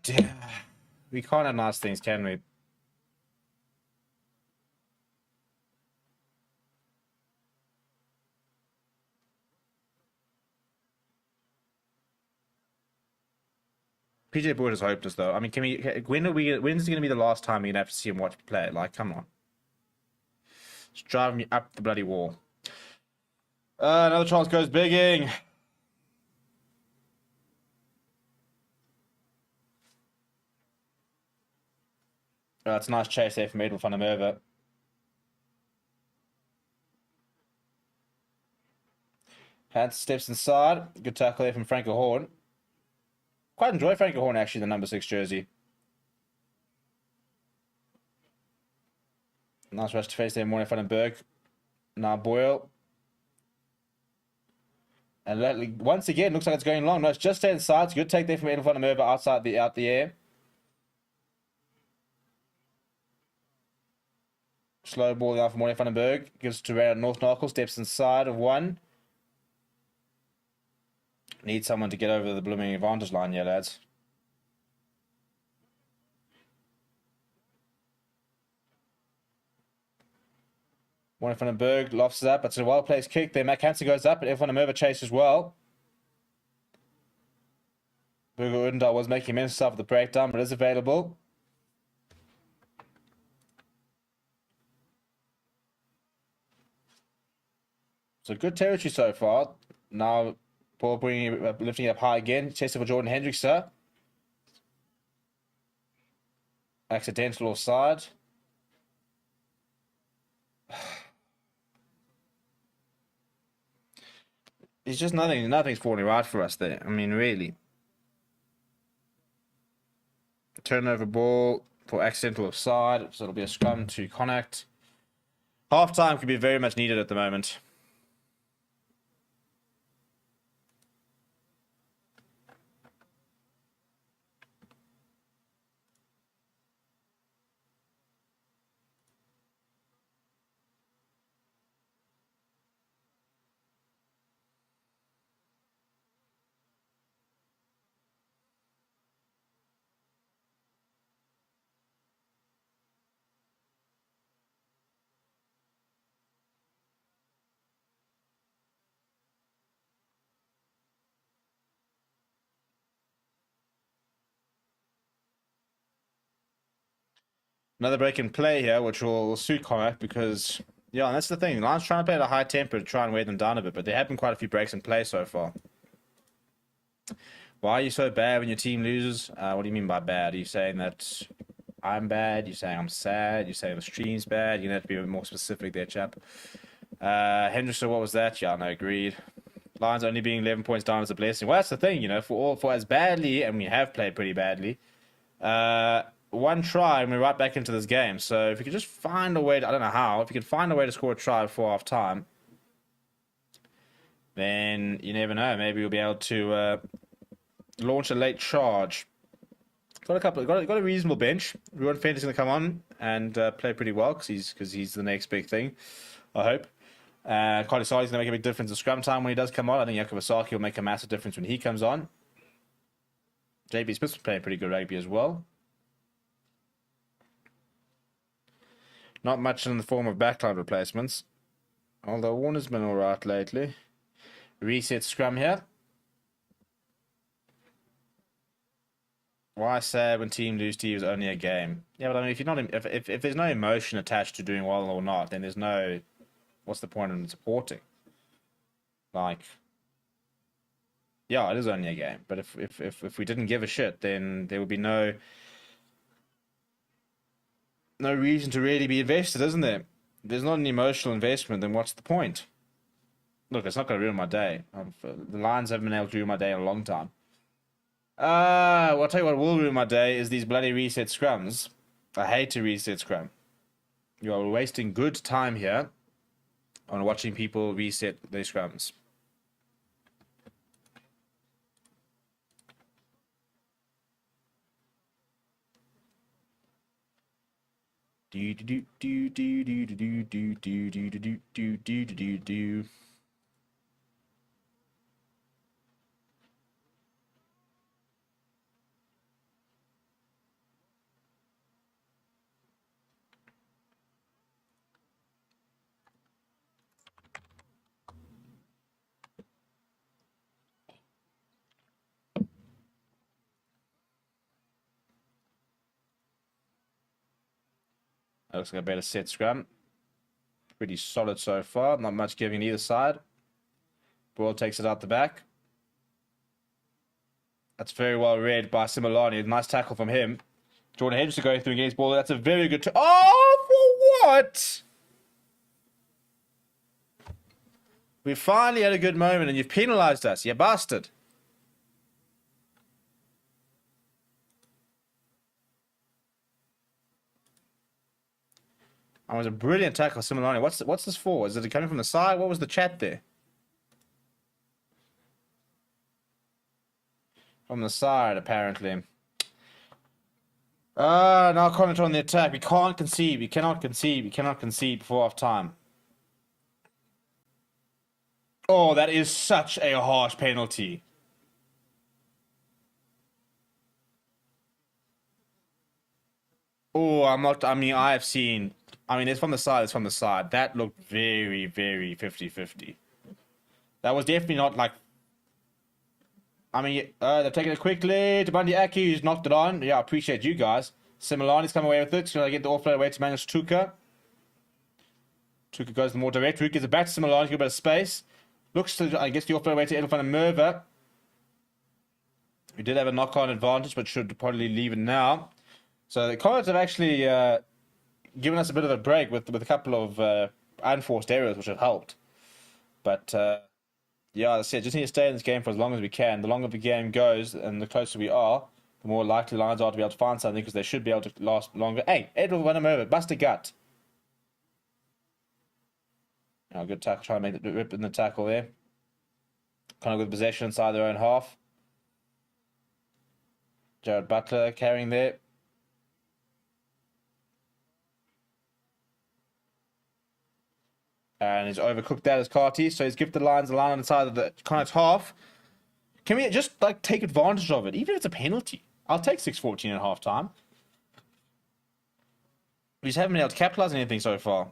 Dear. We can't have nice things, can we? PJ Boyd is hopeless, though. I mean, when is it going to be the last time we're going to have to see him watch play? Like, come on. It's driving me up the bloody wall. Another chance goes bigging. That's a nice chase there from Edel van der Merwe. Hans steps inside. Good tackle there from Franco Horn. Quite enjoy Franco Horn, actually, the number 6 jersey. Nice rush to face there, Warren van den Berg. Now Boyle. And once again, looks like it's going long. No, it's just stayed inside. It's a good take there from Edel van der Merwe out the air. Slow ball down from Warren van den Berg. Gives to North Knuckle. Steps inside of one. Need someone to get over the blooming advantage line here, lads. Warren van den Berg lofts it up. It's a well-placed kick there. Matt Hansen goes up, and Edel van der Merwe chases well. Berger Odendaal was making immense stuff of the breakdown, but is available. So good territory so far. Now, Paul lifting it up high again. Chase for Jordan Hendrickson. Accidental offside. It's just nothing's falling right for us there. I mean, really. Turnover ball for accidental offside. So it'll be a scrum to CONNACT. Half-time could be very much needed at the moment. Another break in play here, which will suit CONNACT because, yeah, and that's the thing. Lions trying to play at a high tempo to try and weigh them down a bit, but there have been quite a few breaks in play so far. Why are you so bad when your team loses? What do you mean by bad? Are you saying that I'm bad? You're saying I'm sad? You're saying the stream's bad? You have to be a bit more specific there, chap. Henderson, what was that? Yeah, no, agreed. Lions only being 11 points down is a blessing. Well, that's the thing, you know, for as badly, and we have played pretty badly, one try and we're right back into this game. So if you could just find a way to, I don't know how, if you could find a way to score a try before half time, then you never know. Maybe you'll be able to launch a late charge. Got a reasonable bench. Ruben Fenton's going to come on and play pretty well because he's the next big thing, I hope. Carly Sardi's going to make a big difference in scrum time when he does come on. I think Yakubasaki will make a massive difference when he comes on. JB Smith's playing pretty good rugby as well. Not much in the form of backline replacements. Although Warner's been alright lately. Reset scrum here. Why say when team lose to you is only a game? Yeah, but I mean, if you're not, if there's no emotion attached to doing well or not, then there's no. What's the point in supporting? Like, yeah, it is only a game. But if we didn't give a shit, then there would be no reason to really be invested, isn't there? If there's not an emotional investment, then what's the point? Look, it's not going to ruin my day. The Lions haven't been able to ruin my day in a long time. Well, I'll tell you what will ruin my day is these bloody reset scrums. I hate to reset scrum. You are wasting good time here on watching people reset their scrums. Do do do do do do do do do do do do do do. That looks like a better set scrum. Pretty solid so far. Not much giving either side. Ball takes it out the back. That's very well read by Similani. Nice tackle from him. Jordan Henderson going through against ball. That's a very good... Oh, for what? We finally had a good moment and you've penalised us, you bastard. That was a brilliant tackle, Similani. What's this for? Is it coming from the side? What was the chat there? From the side, apparently. Now Connacht on the attack. We can't concede. We cannot concede. We cannot concede before half time. Oh, that is such a harsh penalty. Oh, I'm not... I mean, I have seen... I mean, it's from the side. It's from the side. That looked very, very 50-50. That was definitely not like... I mean, they're taking it quickly to Bundy Aki, who's knocked it on. Yeah, I appreciate you guys. Similani's come away with it. So I get the offload away to Manuel Tuka. Tuka goes the more direct route, gives it back to Similani, gives a bit of space. Looks to, I guess, the offload away to Elfan and Merva. We did have a knock-on advantage, but should probably leave it now. So the Connacht have actually given us a bit of a break with a couple of unforced errors, which have helped. But... yeah, as I said, just need to stay in this game for as long as we can. The longer the game goes and the closer we are, the more likely Lions are to be able to find something because they should be able to last longer. Hey, Edward run him over. Bust a gut. Oh, good tackle. Try and make the rip in the tackle there. Kind of good possession inside their own half. Jared Butler carrying there. And he's overcooked that as Carty, so he's gifted the Lions a line on the side of the Connacht half. Can we just like take advantage of it, even if it's a penalty? I'll take 6-14 at half time. We just haven't been able to capitalize on anything so far.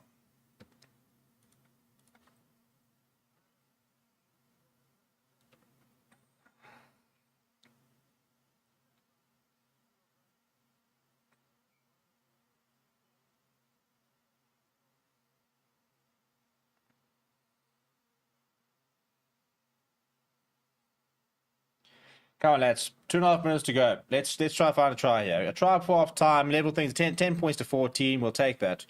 Come on, lads. 2.5 minutes to go. Let's try to find a try here. A try before half time. Level things 10 points to 14. We'll take that.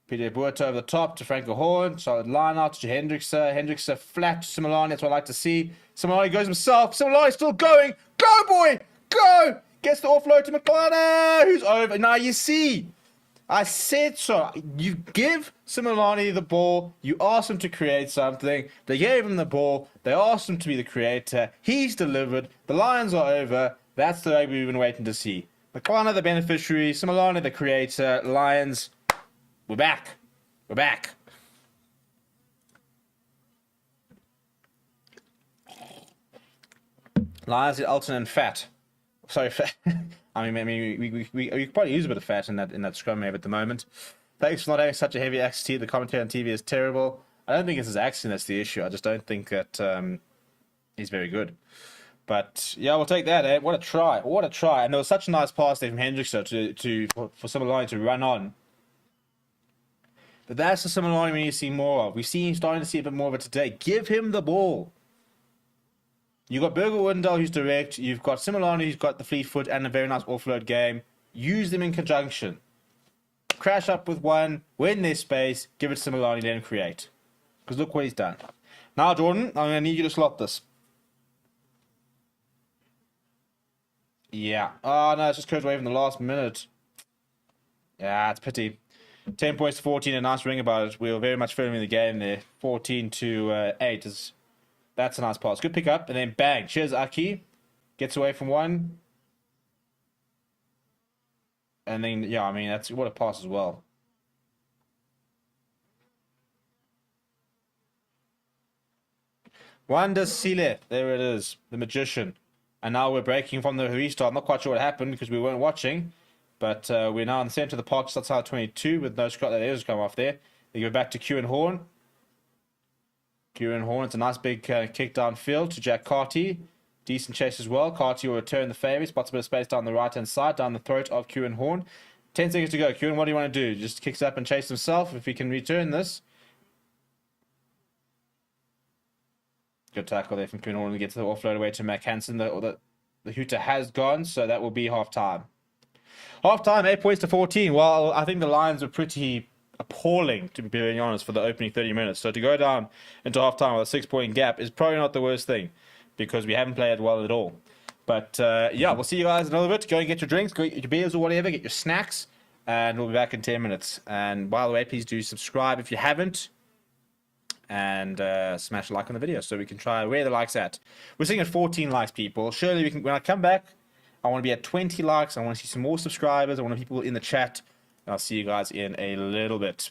Peter Buerta over the top to Franco Horn. Solid line out to Hendrickse. Hendrickse flat to Similani. That's what I like to see. Similani goes himself. Similani still going. Go, boy! Go! Gets the offload to McConnell, who's over. Now you see. I said so. You give Similani the ball. You ask him to create something. They gave him the ball. They asked him to be the creator. He's delivered. The Lions are over. That's the way we've been waiting to see. McConnell, the beneficiary. Similani, the creator. Lions, we're back. We're back. Lions, Alton, and Fat. Sorry, Fat. We could probably use a bit of fat in that scrum maybe at the moment. Thanks for not having such a heavy accent. The commentary on TV is terrible. I don't think it's his accent that's the issue. I just don't think that he's very good. But yeah, we'll take that. Eh? What a try! What a try! And there was such a nice pass there from Hendrickson for Similani to run on. But that's the Similani we need to see more of. Starting to see a bit more of it today. Give him the ball. You've got Berger Windell, who's direct. You've got Similani, who's got the fleet foot and a very nice offload game. Use them in conjunction. Crash up with one, win their space, give it to Similani, let him create. Because look what he's done. Now, Jordan, I'm going to need you to slot this. Yeah. Oh, no, it's just curved away from the last minute. Yeah, it's pity. 10 points to 14, a nice ring about it. We were very much firmly in the game there. 14 to 8. That's a nice pass. Good pick up, and then bang. Cheers, Aki. Gets away from one. And then, yeah, I mean, that's what a pass as well. Wanda Sile. There it is. The magician. And now we're breaking from the restart. I'm not quite sure what happened because we weren't watching. But we're now in the center of the park, just outside 22, with no Scott that has come off there. They go back to Kieran Horn. Kieran Horn, it's a nice big kick downfield to Jack Carty. Decent chase as well. Carty will return the favour. Spots a bit of space down the right-hand side, down the throat of Kieran Horn. 10 seconds to go. Kieran, what do you want to do? Just kicks up and chase himself if he can return this. Good tackle there from Kieran Horn to get to the offload away to Mac Hansen. The hooter has gone, so that will be half-time. Half-time, 8 points to 14. Well, I think the Lions were pretty appalling, to be very honest, for the opening 30 minutes. So to go down into half-time with a 6-point gap is probably not the worst thing because we haven't played well at all. But yeah, we'll see you guys in a little bit. Go and get your drinks, go get your beers or whatever, get your snacks, and we'll be back in 10 minutes. And by the way, please do subscribe if you haven't. And smash a like on the video so we can try where the likes at. We're sitting at 14 likes, people. Surely we can. When I come back, I want to be at 20 likes. I want to see some more subscribers. I want people in the chat. And I'll see you guys in a little bit.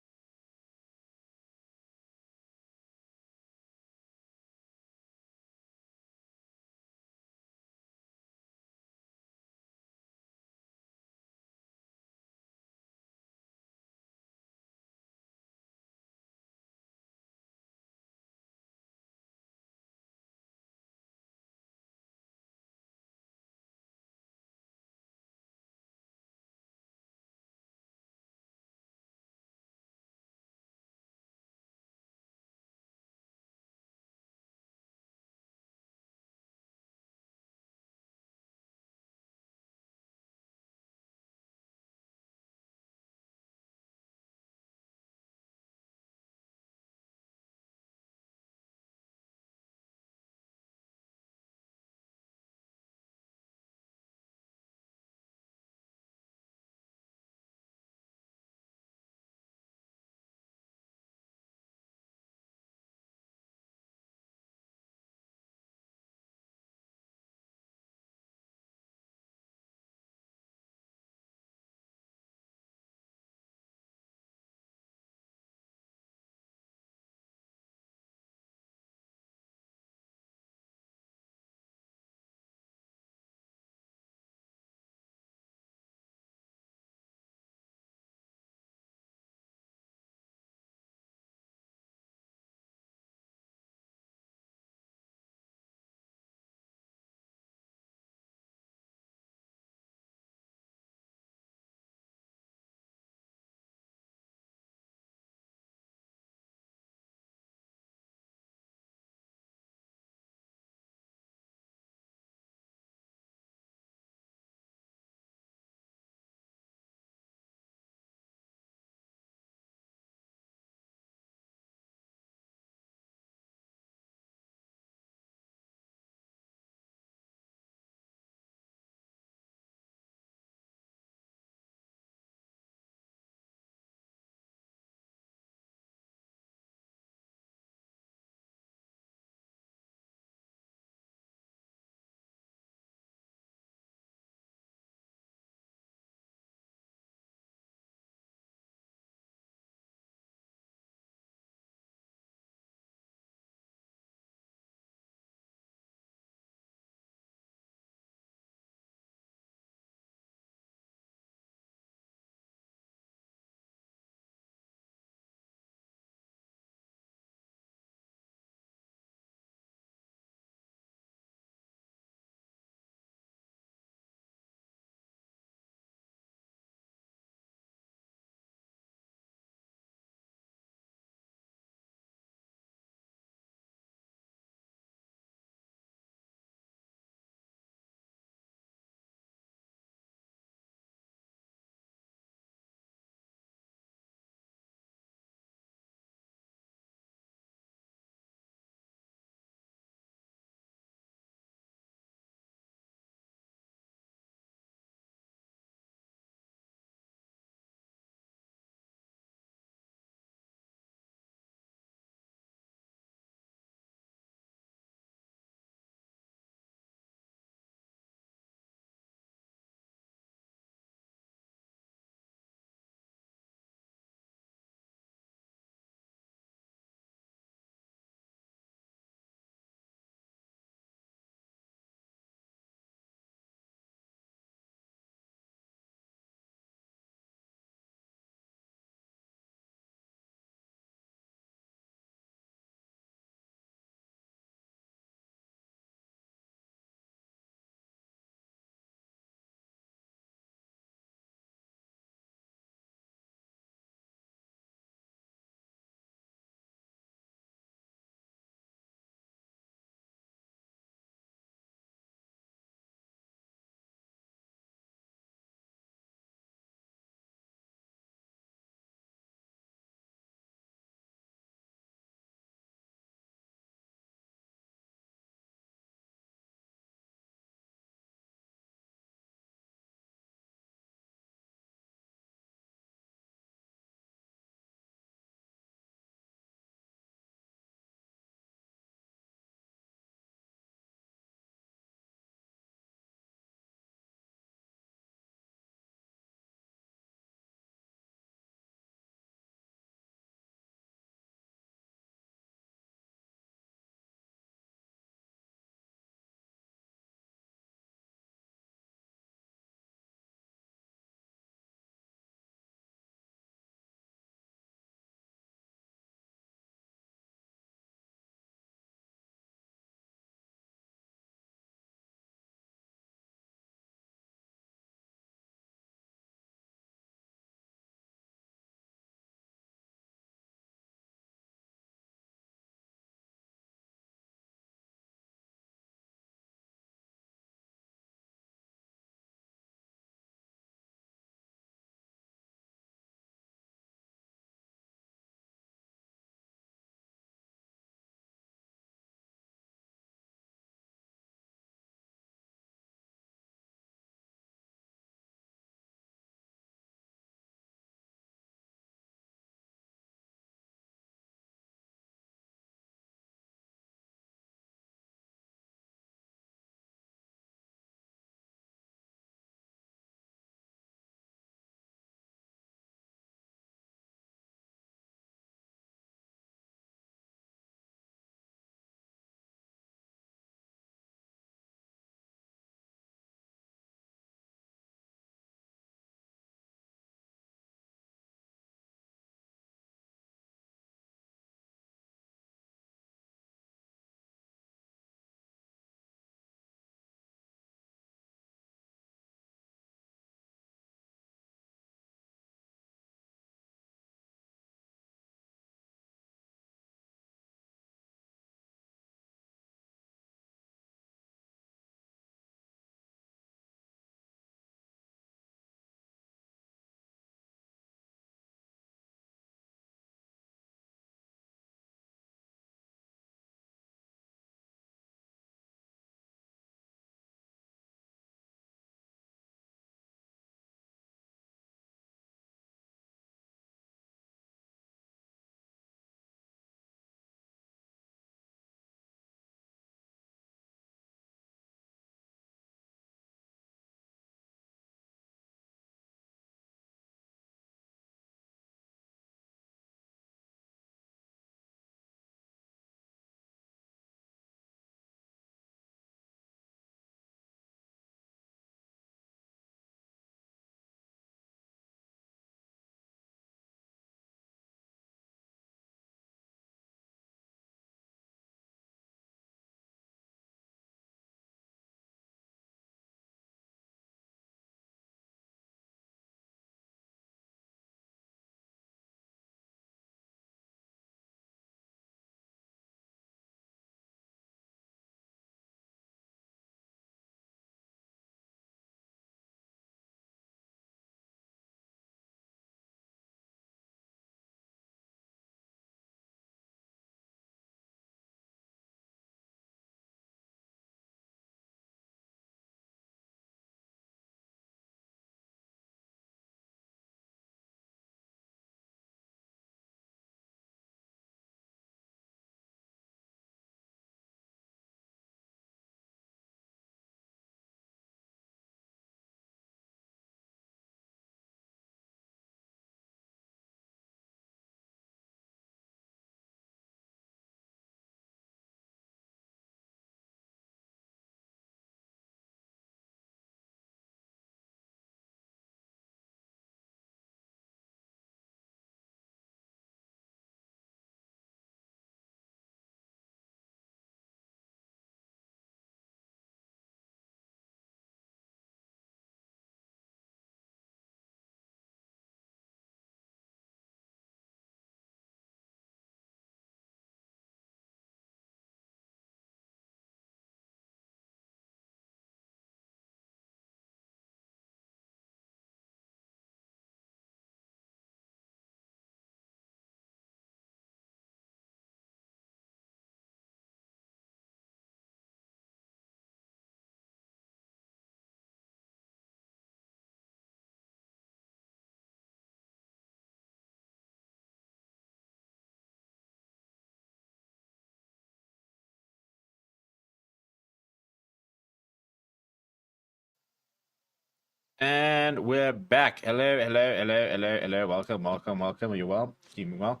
And we're back. Hello, hello, hello, hello, hello. Welcome, welcome, welcome. Are you well? Keeping well?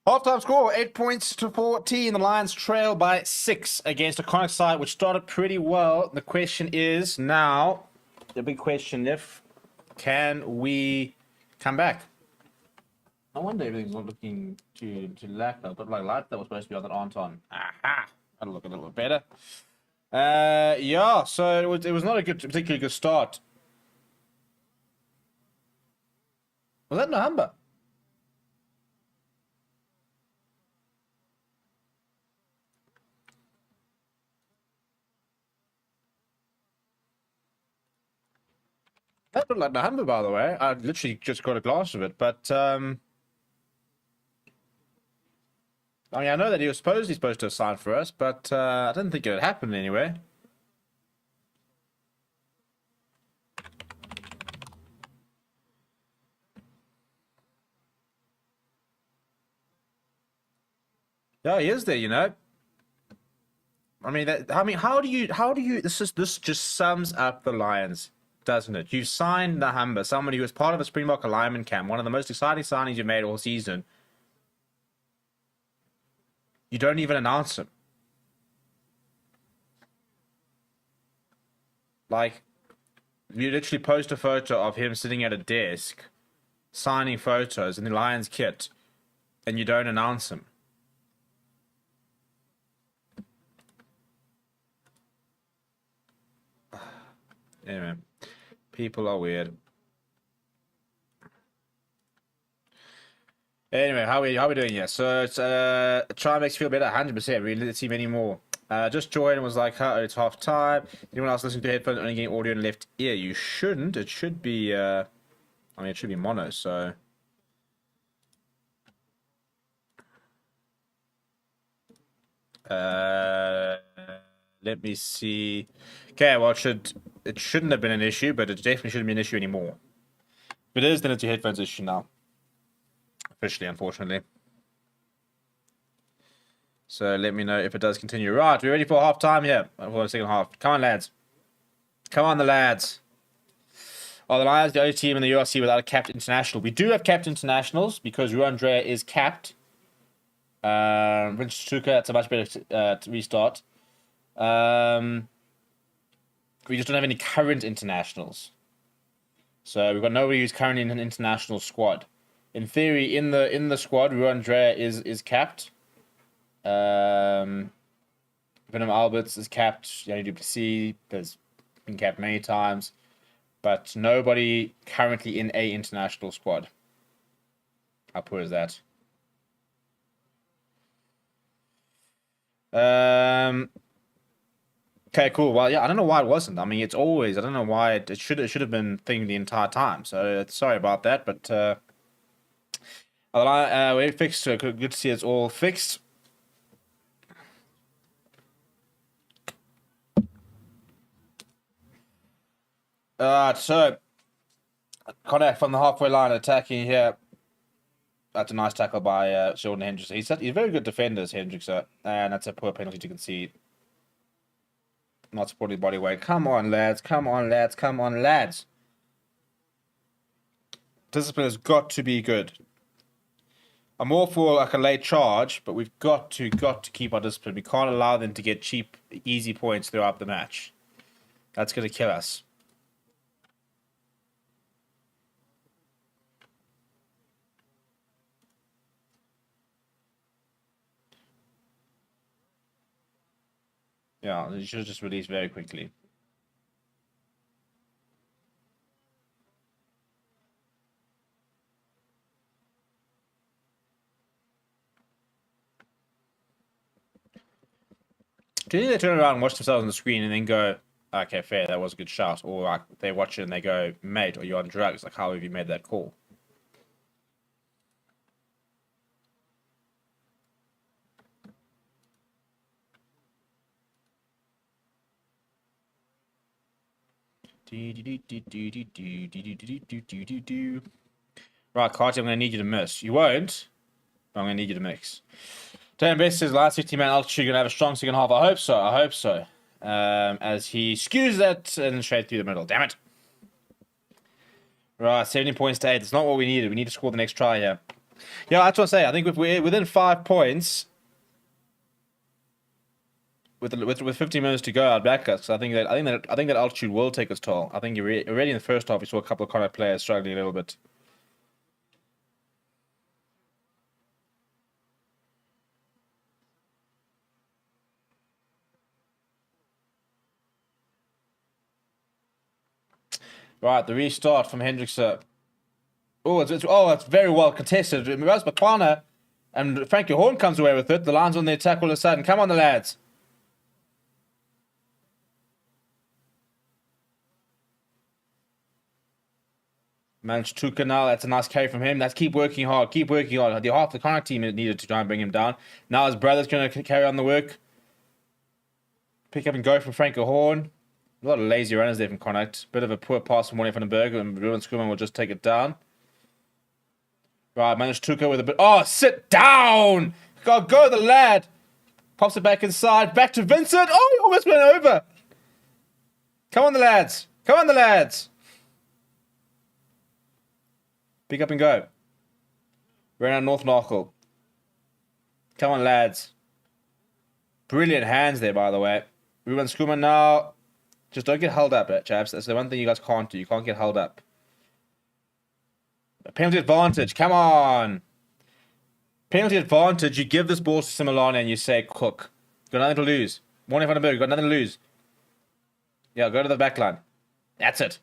Halftime score, 8 points to 14. The Lions trail by 6 against a CONNACHT side, which started pretty well. The question is now, the big question, can we come back? I wonder everything's not looking to lack. But like light that was supposed to be on that aren't on. Aha! That'll look a little bit better. Yeah, so it was not a particularly good start. Was that Nahamba? That looked like Nahamba, by the way. I literally just got a glass of it, but I mean, I know that he was supposed to have signed for us, but I didn't think it would happen anyway. Yeah, he is there, you know. I mean, how do you? This just sums up the Lions, doesn't it? You signed Nahamba, somebody who was part of a Springbok alignment camp, one of the most exciting signings you've made all season. You don't even announce him. Like, you literally post a photo of him sitting at a desk, signing photos in the Lions kit, and you don't announce him. Anyway, people are weird. Anyway, how we doing here? So it's try and makes you feel better, 100%. Really, let's see many more. Just joined and was like, oh, it's half time. Anyone else listening to headphones only getting audio in left ear? You shouldn't. It should be I mean, it should be mono, so let me see. Okay, well, it shouldn't have been an issue, but it definitely shouldn't be an issue anymore. If it is, then it's your headphones issue now. Officially, unfortunately. So let me know if it does continue. Right, we're ready for half time here. For the second half. Come on, lads. Come on, the lads. Are the Lions the only team in the URC without a capped international? We do have capped internationals because Ruandrea is capped. Vince Tuka, that's a much better restart. We just don't have any current internationals. So we've got nobody who's currently in an international squad. In theory, in the squad, Ruandrea is capped. Venom Alberts is capped. Yanni Duplessis has been capped many times, but nobody currently in a international squad. How poor is that? Okay, cool. Well, yeah, I don't know why it wasn't. I mean, it's always. I don't know why it should have been thing the entire time. So sorry about that, but we fixed. So good to see it's all fixed. So CONNACHT from the halfway line attacking here. That's a nice tackle by Jordan Hendricks. He's a very good defender, Hendricks, and that's a poor penalty to concede. Not supporting body weight. Come on, lads. Come on, lads. Come on, lads. Discipline has got to be good. I'm all for like a late charge, but we've got to keep our discipline. We can't allow them to get cheap, easy points throughout the match. That's going to kill us. Yeah, you should have just released very quickly. Do you think they turn around and watch themselves on the screen and then go, okay, fair, that was a good shot? Or like they watch it and they go, mate, are you on drugs? Like, how have you made that call? Right, Carty, I'm going to need you to miss. You won't, but I'm going to need you to mix. Dan Best says last 50 man altitude going to have a strong second half. I hope so. As he skews that and straight through the middle. Damn it. Right, 17 points to 8. That's not what we needed. We need to score the next try here. Yeah, that's what I say. I think if we're within 5 points with 15 minutes to go, I'd back us. I think that altitude will take its toll. I think already in the first half, we saw a couple of Connacht players struggling a little bit. Right, the restart from Hendrickson. Oh, it's very well contested. Ras Bakwana and Frankie Horn comes away with it. The line's on the attack all of a sudden. Come on, the lads. Managed to Canal. That's a nice carry from him. Let's keep working hard. Keep working hard. The half the Connacht team needed to try and bring him down. Now his brother's going to carry on the work. Pick up and go from Frankie Horn. A lot of lazy runners there from Connacht. Bit of a poor pass from Warnie van den Berg, and Ruben Schoeman will just take it down. Right, managed to go with a bit. Oh, sit down! Go the lad! Pops it back inside. Back to Vincent. Oh, he almost went over. Come on, the lads. Come on, the lads. Pick up and go. We're in North Narkle. Come on, lads. Brilliant hands there, by the way. Ruben Schoeman now. Just don't get held up, chaps. That's the one thing you guys can't do. You can't get held up. Penalty advantage. Come on. Penalty advantage. You give this ball to Similani and you say, cook. Got nothing to lose. Warnie van den Berg. Got nothing to lose. Yeah, go to the back line. That's it.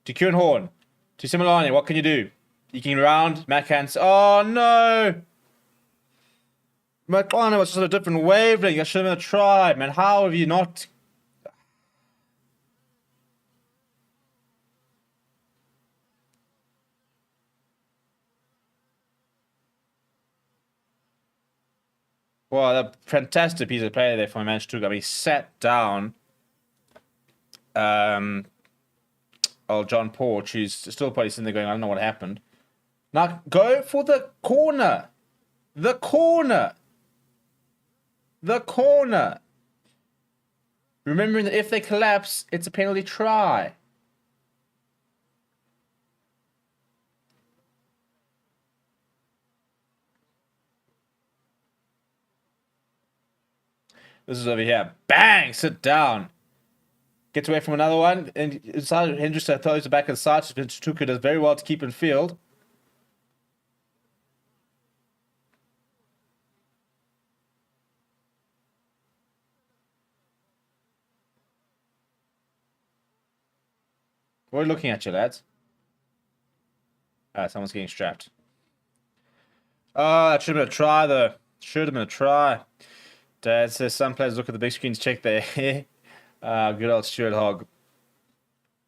To Kieran Horn. To Similani. What can you do? You can round. Mackhans. Oh, no. McLaren was just a different wavelength. I should have tried, man. How have you not... Well, a fantastic piece of play there from Manchester. I mean, he sat down John Porch, who's still probably sitting there going, I don't know what happened. Now, go for the corner. The corner. The corner. Remembering that if they collapse, it's a penalty try. This is over here. Bang! Sit down. Gets away from another one. And inside Hendrickson throws it back inside. Tuka does very well to keep in field. What are we looking at you, lads? Someone's getting strapped. Oh, that should have been a try, though. Should have been a try. Dad says some players look at the big screen to check their hair. Good old Stuart Hogg.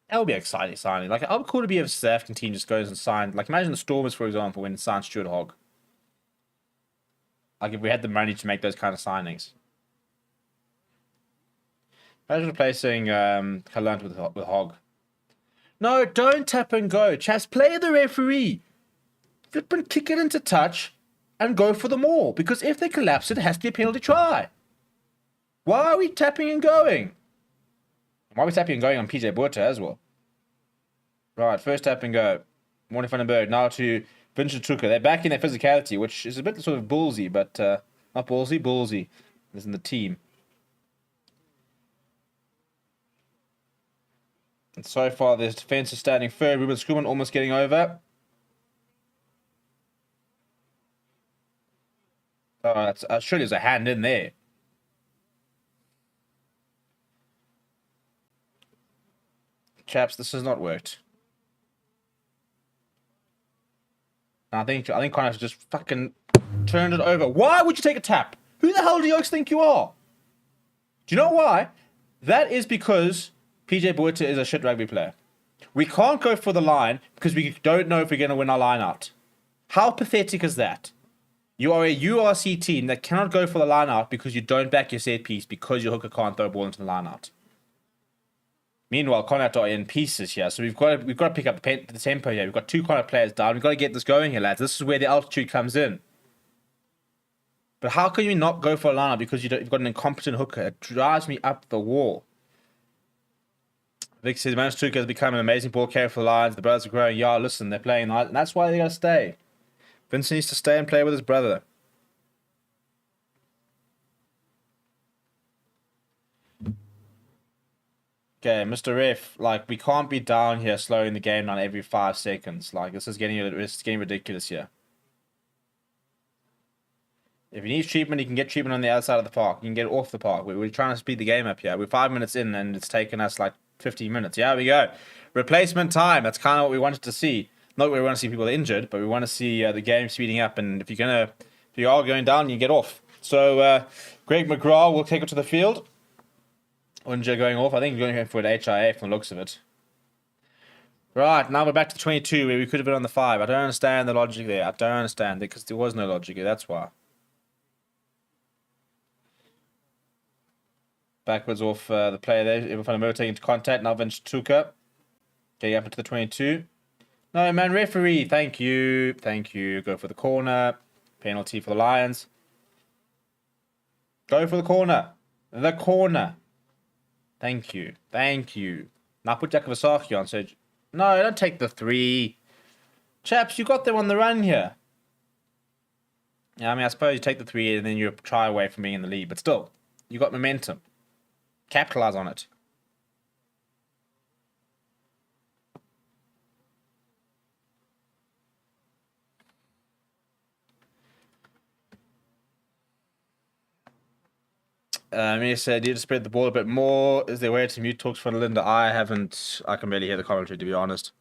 That would be an exciting signing. Like, how cool to be if South African team just goes and signs. Like, imagine the Stormers, for example, when it signed Stuart Hogg. Like, if we had the money to make those kind of signings. Imagine replacing Kalant with Hogg. No, don't tap and go. Chas, play the referee. Flippin' kick it into touch and go for them all. Because if they collapse, it has to be a penalty try. Why are we tapping and going? Why are we tapping and going on PJ Botha as well? Right, first tap and go. Warnie van den Berg. Now to Vincent Tuka. They're back in their physicality, which is a bit sort of ballsy, but not ballsy. This is the team. And so far, this defense is standing firm. Ruben Schoeman almost getting over. Oh, that's surely there's a hand in there. Chaps, this has not worked. I think Connacht just fucking turned it over. Why would you take a tap? Who the hell do you guys think you are? Do you know why? That is because PJ Botha is a shit rugby player. We can't go for the line because we don't know if we're going to win our line out. How pathetic is that? You are a URC team that cannot go for the line out because you don't back your set piece because your hooker can't throw a ball into the line out. Meanwhile, Connacht are in pieces here, so we've got to pick up the tempo here. We've got two Connacht players down. We've got to get this going here, lads. This is where the altitude comes in. But how can you not go for a line out because you've got an incompetent hooker? It drives me up the wall. Vic says Manchester has become an amazing ball carrier for the Lions. The brothers are growing. Yeah, listen, they're playing nice, and that's why they got to stay. Vincent needs to stay and play with his brother. Okay, Mr. Ref, like, we can't be down here slowing the game down every 5 seconds. Like, this is getting ridiculous here. If he needs treatment, he can get treatment on the other side of the park. You can get it off the park. We're trying to speed the game up here. We're 5 minutes in, and it's taken us, like, 15 minutes. Yeah, we go. Replacement time. That's kind of what we wanted to see. Not that we want to see people injured, but we want to see the game speeding up. And if you are going down, you get off. So, Greg McGraw will take it to the field. Unja going off. I think he's going here for an HIA from the looks of it. Right, now we're back to the 22 where we could have been on the 5. I don't understand the logic there. I don't understand it because there was no logic there. That's why. Backwards off the player there. Everyone from the motor taking to contact. Now Vince Tuka. Getting up into the 22. No, man, referee. Thank you. Thank you. Go for the corner. Penalty for the Lions. Go for the corner. The corner. Thank you. Thank you. Now put Jakavasaki on. So, no, don't take the 3. Chaps, you got them on the run here. Yeah, I mean, I suppose you take the 3 and then you try away from being in the lead. But still, you got momentum. Capitalize on it. Mia said, need to spread the ball a bit more. Is there a way to mute talks for Linda? I can barely hear the commentary, to be honest.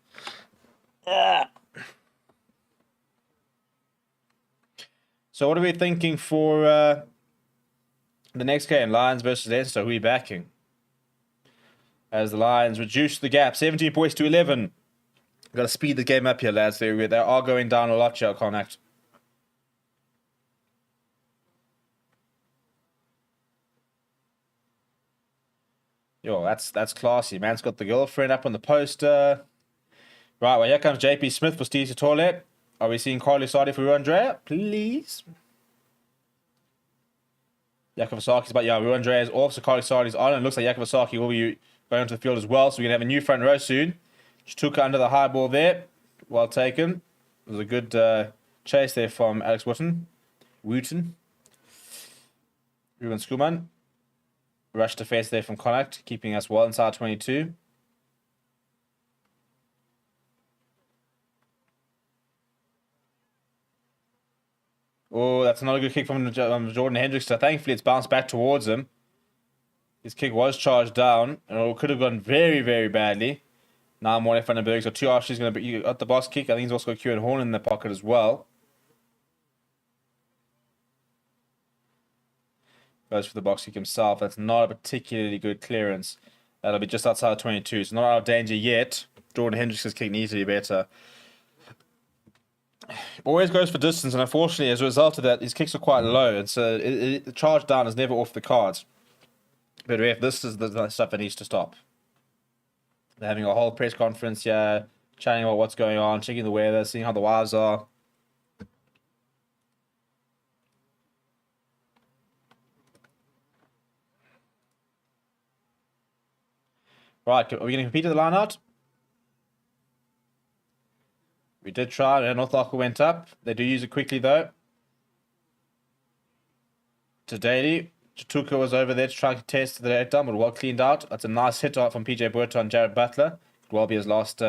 So what are we thinking for the next game? Lions versus Leicester. Who are we backing? As the Lions reduce the gap. 17 points to 11. We've got to speed the game up here, lads. They are going down a lot here, CONNACHT. Yo, that's classy. Man's got the girlfriend up on the poster. Right, well, here comes JP Smith for Steve Toilet. Are we seeing Carly Sardi for Andrea? Please. Yakovasaki's but yeah, Andrea is off, so Carly Sardi's on, and it looks like Yakovasaki will be going onto the field as well, so we're going to have a new front row soon. Just took under the high ball there. Well taken. It was a good chase there from Alex Wooten. Ruben Skuman. Rush defense there from CONNACHT, keeping us well inside 22. Oh, that's another good kick from Jordan Hendricks. So thankfully, it's bounced back towards him. His kick was charged down, and it could have gone very, very badly. Now Morley van den Berg. So 2 options going to be at the box kick. I think he's also got Kieran Horn in the pocket as well. Goes for the box kick himself. That's not a particularly good clearance. That'll be just outside 22. So not out of danger yet. Jordan Hendricks' kick needs to be better. Always goes for distance, and unfortunately, as a result of that, his kicks are quite low. And so the charge down is never off the cards. But if this is the stuff that needs to stop. They're having a whole press conference here, chatting about what's going on, checking the weather, seeing how the wives are. Right, are we going to compete at the line out? We did try, and North Locker went up. They do use it quickly, though. To Daly. Chatuka was over there to try and test the 8 down, but well cleaned out. That's a nice hit out from PJ Burton and Jared Butler. Could well be his last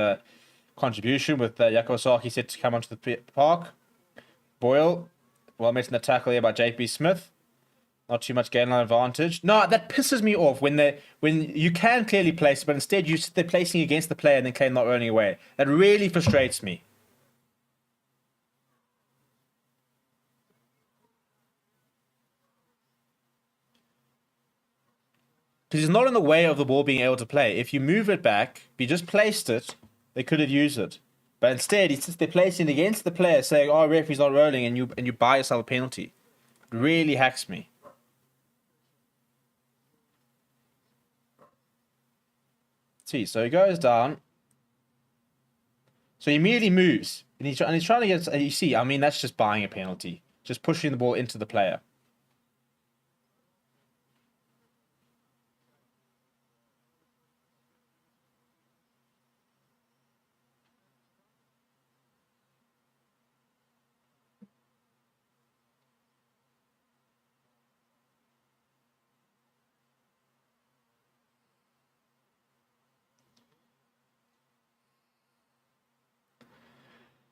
contribution with Yakosaki set to come onto the park. Boyle, well met in the tackle here by JP Smith. Not too much gain line advantage. No, that pisses me off when you can clearly place it, but instead they're placing against the player and then claim not running away. That really frustrates me. Because he's not in the way of the ball being able to play. If you move it back, if you just placed it, they could have used it. But instead, they're placing it against the player, saying, "Oh, referee's not rolling," and you buy yourself a penalty. It really hacks me. See, so he goes down. So he immediately moves, and he's trying to get. You see, I mean, that's just buying a penalty, just pushing the ball into the player.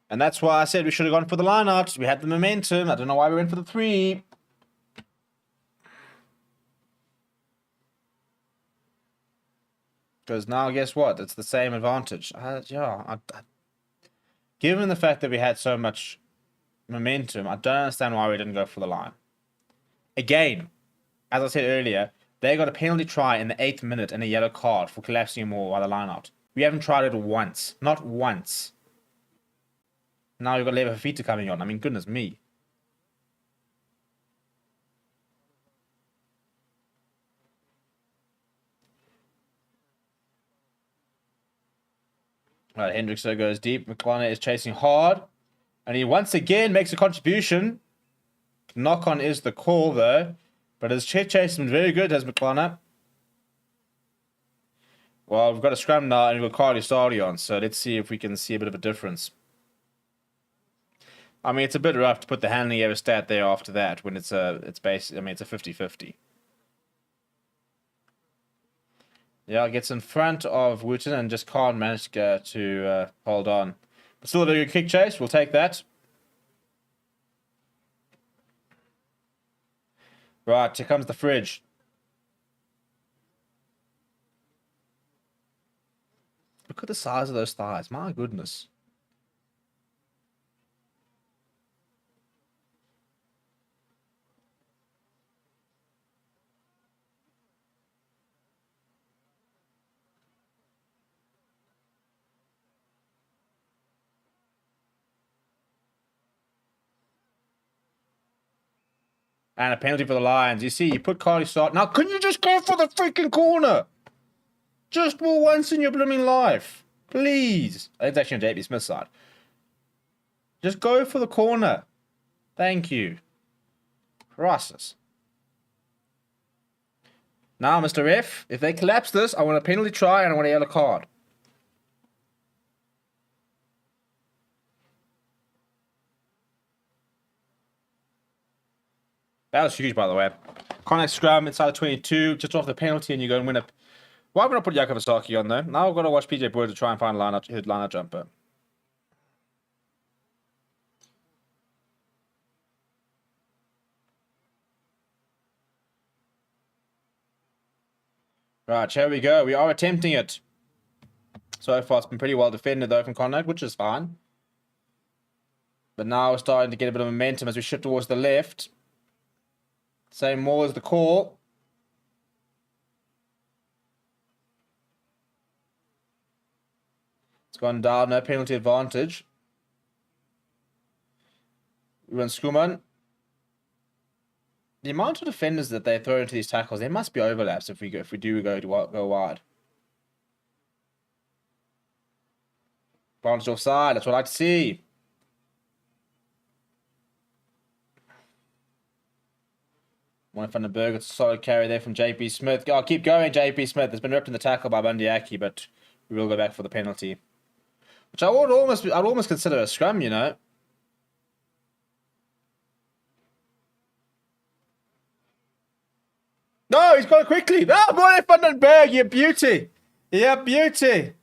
And that's why I said we should have gone for the line-out. We had the momentum. I don't know why we went for the 3. Because now, guess what? It's the same advantage. Given the fact that we had so much momentum, I don't understand why we didn't go for the line. Again, as I said earlier, they got a penalty try in the 8th minute and a yellow card for collapsing more by the line-out. We haven't tried it once. Not once. Now you've got Leva Fafita coming on. I mean, goodness me. Right, Hendrickson goes deep. McClanahan is chasing hard. And he once again makes a contribution. Knock-on is the call, though. But his chase has been very good, has McClanahan. Well, we've got a scrum now, and we've got Carly Stardy on. So let's see if we can see a bit of a difference. I mean, it's a bit rough to put the handling ever stat there after that when it's basically, I mean, it's a 50-50. Yeah, it gets in front of Wooten and just can't manage to hold on. But still a very good kick chase. We'll take that. Right, here comes the fridge. Look at the size of those thighs. My goodness. And a penalty for the Lions. You see, you put Carly Start. Now, couldn't you just go for the freaking corner? Just for once in your blooming life. Please. I think it's actually on JB Smith's side. Just go for the corner. Thank you. Crosses. Now, Mr. F, if they collapse this, I want a penalty try and I want a yellow card. That was huge, by the way. CONNACHT scrum inside the 22, just off the penalty, and you go and win it. Why would I put Yakovasaki on there? Now I've got to watch PJ Boyd to try and find a line-out jumper. Right, here we go. We are attempting it. So far, it's been pretty well defended, though, from CONNACHT, which is fine. But now we're starting to get a bit of momentum as we shift towards the left. Same more as the call. It's gone down, no penalty advantage. We run Skuman. The amount of defenders that they throw into these tackles, there must be overlaps if we do go wide. Advantage offside, that's what I like to see. One van den Berg, it's a solid carry there from JP Smith. Oh, keep going, JP Smith. It's been ripped in the tackle by Bundyaki, but we will go back for the penalty. Which I'd almost consider a scrum, you know. No, he's got it quickly. Oh, boy, van den Berg, you beauty. Yeah, beauty.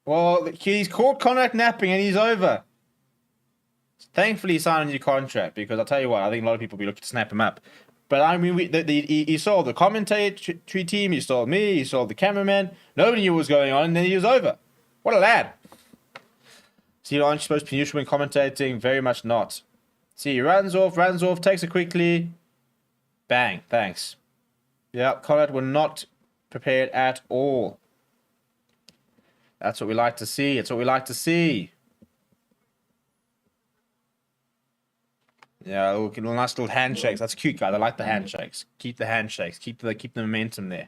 Well, he's caught CONNACHT napping and he's over. Thankfully, he signed a new contract because I'll tell you what, I think a lot of people will be looking to snap him up. But I mean, he saw the commentary team, he saw me, he saw the cameraman. Nobody knew what was going on, and then he was over. What a lad. See, aren't you supposed to be neutral when commentating? Very much not. See, he runs off, takes it quickly. Bang, thanks. Yeah, CONNACHT were not prepared at all. That's what we like to see. It's what we like to see. Yeah, nice little handshakes. That's cute, guys. I like the handshakes. Keep the handshakes. Keep the momentum there.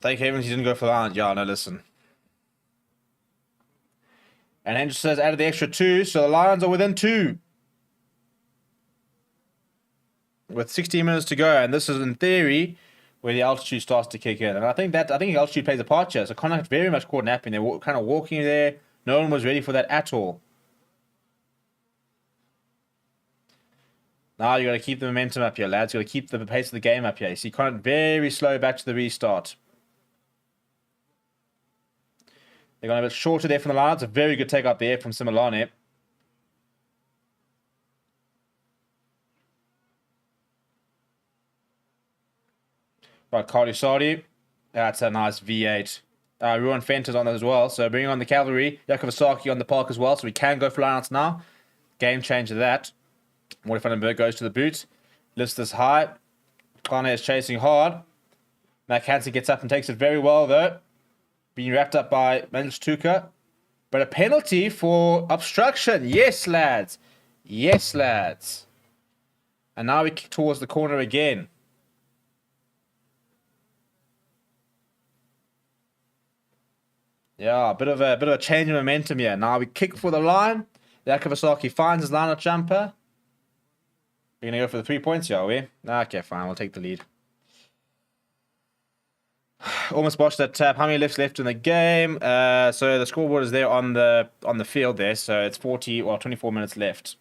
Thank heavens he didn't go for the line. Yeah, no, listen. And Andrew says added the extra 2, so the Lions are within 2. With 16 minutes to go, and this is in theory where the altitude starts to kick in. And I think altitude plays a part here. So CONNACHT very much caught napping. They were kind of walking there. No one was ready for that at all. Now you got to keep the momentum up here, lads. You got to keep the pace of the game up here. You see Connacht very slow back to the restart. They're going a bit shorter there from the line. It's a very good take out there from Similane. Right, Cardi Sardi. That's a nice V8. Ruan Fenter's on that as well. So bringing on the cavalry. Yakovasaki on the park as well. So we can go for lineouts now. Game changer that. Morty Vandenberg goes to the boot. Lifts this high. Kane is chasing hard. Matt Hansen gets up and takes it very well though. Being wrapped up by Manchtuka. But a penalty for obstruction. Yes, lads. Yes, lads. And now we kick towards the corner again. Yeah, a bit of a change in momentum here. Now we kick for the line. Yakovasaki finds his line-out jumper. We're going to go for the 3 points here, are we? Okay, fine. We'll take the lead. Almost botched that tap. How many lifts left in the game? So the scoreboard is there on the field there. So it's 24 minutes left.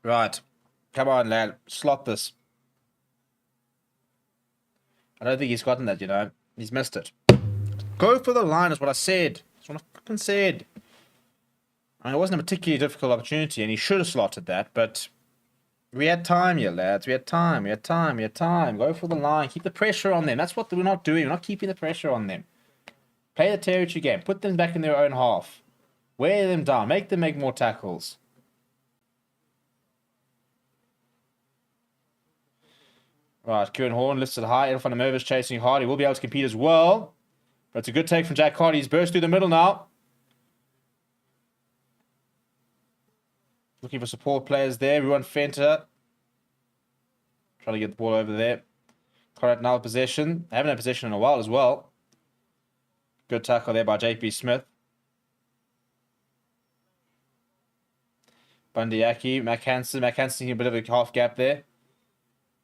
Right. Come on, lad. Slot this. I don't think he's gotten that, you know. He's missed it. Go for the line is what I said. That's what I fucking said. I mean, it wasn't a particularly difficult opportunity, and he should have slotted that, but we had time here, lads. We had time. Go for the line. Keep the pressure on them. That's what we're not doing. We're not keeping the pressure on them. Play the territory game. Put them back in their own half. Wear them down. Make them make more tackles. Right, Kieran Horn lifts it high. Elfan Amervis chasing hard. He will be able to compete as well. But it's a good take from Jack Hardy. He's burst through the middle now. Looking for support players there. Ruan Fenter. Trying to get the ball over there. Connacht now possession. They haven't had possession in a while as well. Good tackle there by JP Smith. Bundyaki. Mac Hansen in a bit of a half gap there.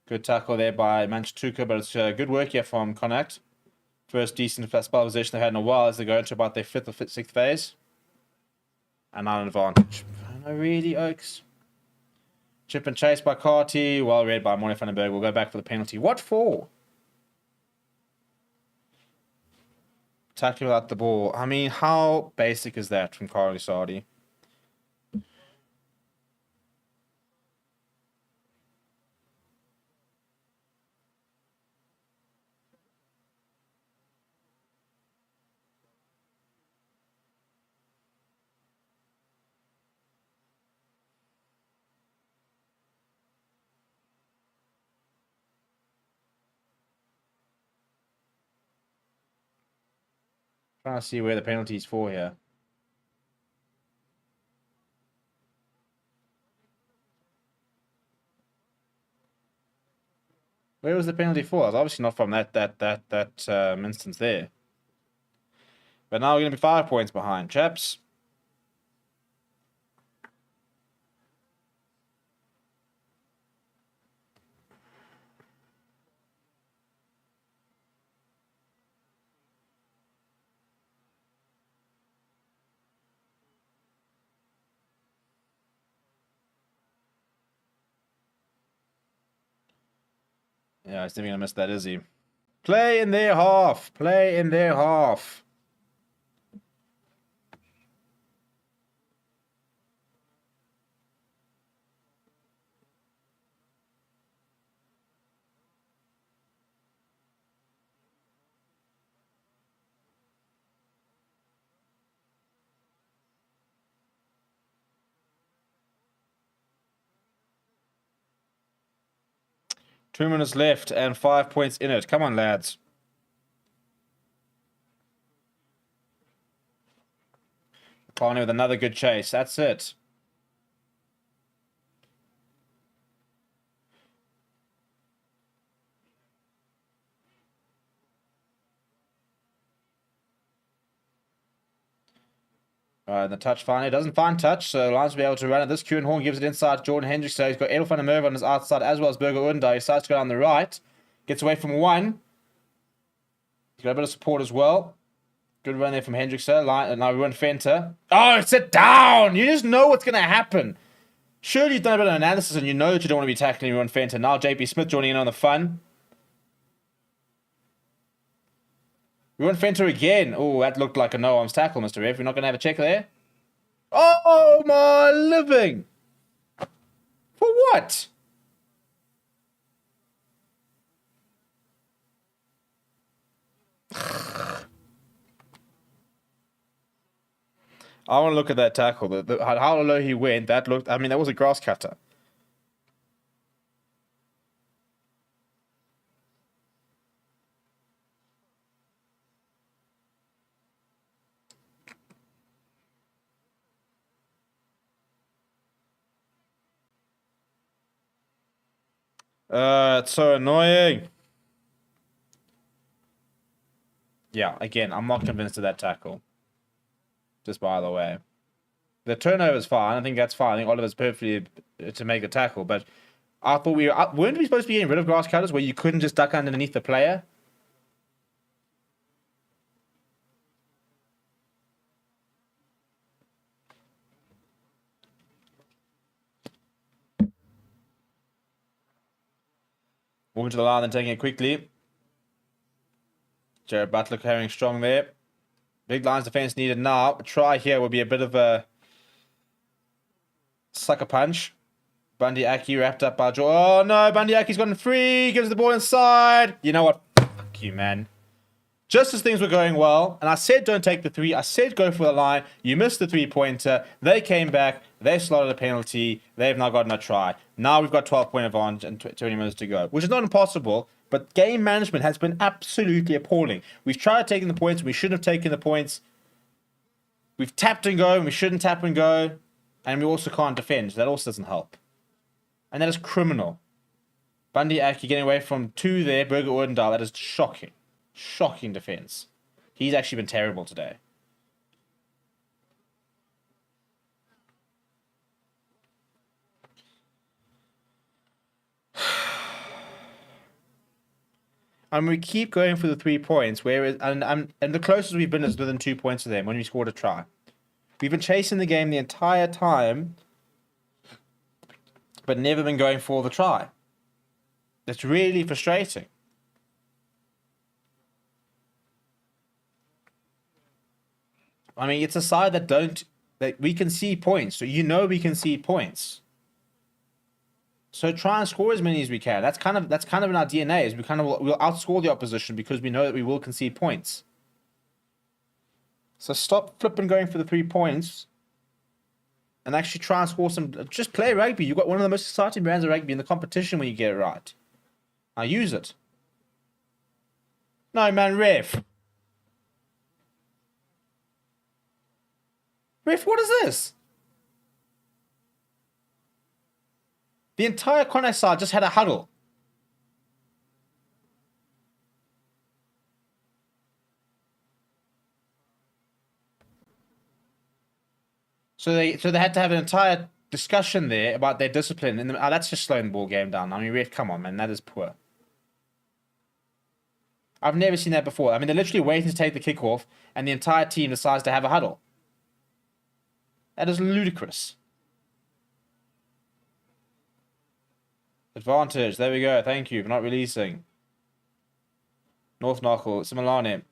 Good tackle there by Manchtuka, but it's good work here from Connacht. First decent spell position they've had in a while as they go into about their 5th or 6th phase. And now an advantage. No, really, Oaks. Chip and chase by Carty. Well read by Morty Vandenberg. We'll go back for the penalty. What for? Tackling without the ball. I mean, how basic is that from Carly Sardi? Trying to see where the penalty is for here. Where was the penalty for? It's obviously not from that instance there. But now we're going to be 5 points behind, chaps. Yeah, he's never going to miss that, is he? Play in their half. Play in their half. Two minutes left and 5 points in it. Come on, lads. Barney with another good chase. That's it. The touch finally doesn't find touch, so Lions will be able to run it. This Horn gives it inside to Jordan Hendricks. So he's got Edel van der Merwe on his outside as well as Burger Unda. He decides to go down the right. Gets away from one. He's got a bit of support as well. Good run there from Hendricks. Now we run Fenter. Oh, sit down! You just know what's going to happen. Surely you've done a bit of analysis and you know that you don't want to be tackling Ruan Fenter. Now JP Smith joining in on the fun. Ruan Fenter again. Oh, that looked like a no-arms tackle, Mr. Ref. We're not going to have a check there. Oh, my living. For what? I want to look at that tackle. How low he went, that looked... I mean, that was a grass cutter. It's so annoying. Yeah, again, I'm not convinced of that tackle. Just by the way. The turnover is fine. I think that's fine. I think Oliver's perfectly to make the tackle. But I thought weren't we supposed to be getting rid of grass cutters where you couldn't just duck underneath the player? Walking to the line and taking it quickly. Jared Butler carrying strong there. Big Lions defense needed now. A try here would be a bit of a sucker punch. Bundy Aki wrapped up by Joe. Oh no, Bundy Aki's gotten free. Gives the ball inside. You know what? Fuck you, man. Just as things were going well, and I said don't take the three. I said go for the line. You missed the three-pointer. They came back. They slotted a penalty. They've now gotten a try. Now we've got 12-point advantage and 20 minutes to go, which is not impossible. But game management has been absolutely appalling. We've tried taking the points. We shouldn't have taken the points. We've tapped and go, and we shouldn't tap and go. And we also can't defend. That also doesn't help. And that is criminal. Bundy Aki getting away from two there. Burger Ordendal. That is shocking. Shocking defense. He's actually been terrible today. And we keep going for the 3 points, whereas and the closest we've been is within 2 points of them when we scored a try. We've been chasing the game the entire time, but never been going for the try. It's really frustrating. I mean, it's a side that we can see points, so you know we can see points. So try and score as many as we can. That's kind of in our DNA. Is we'll outscore the opposition because we know that we will concede points. So stop flipping going for the 3 points, and actually try and score some. Just play rugby. You've got one of the most exciting brands of rugby in the competition when you get it right. Now use it. No man, ref. Ref, what is this? The entire CONNACHT side just had a huddle. So they had to have an entire discussion there about their discipline. And that's just slowing the ball game down. I mean, ref, come on, man, that is poor. I've never seen that before. I mean, they're literally waiting to take the kickoff, and the entire team decides to have a huddle. That is ludicrous. Advantage. There we go. Thank you for not releasing. North Knuckle. Similane.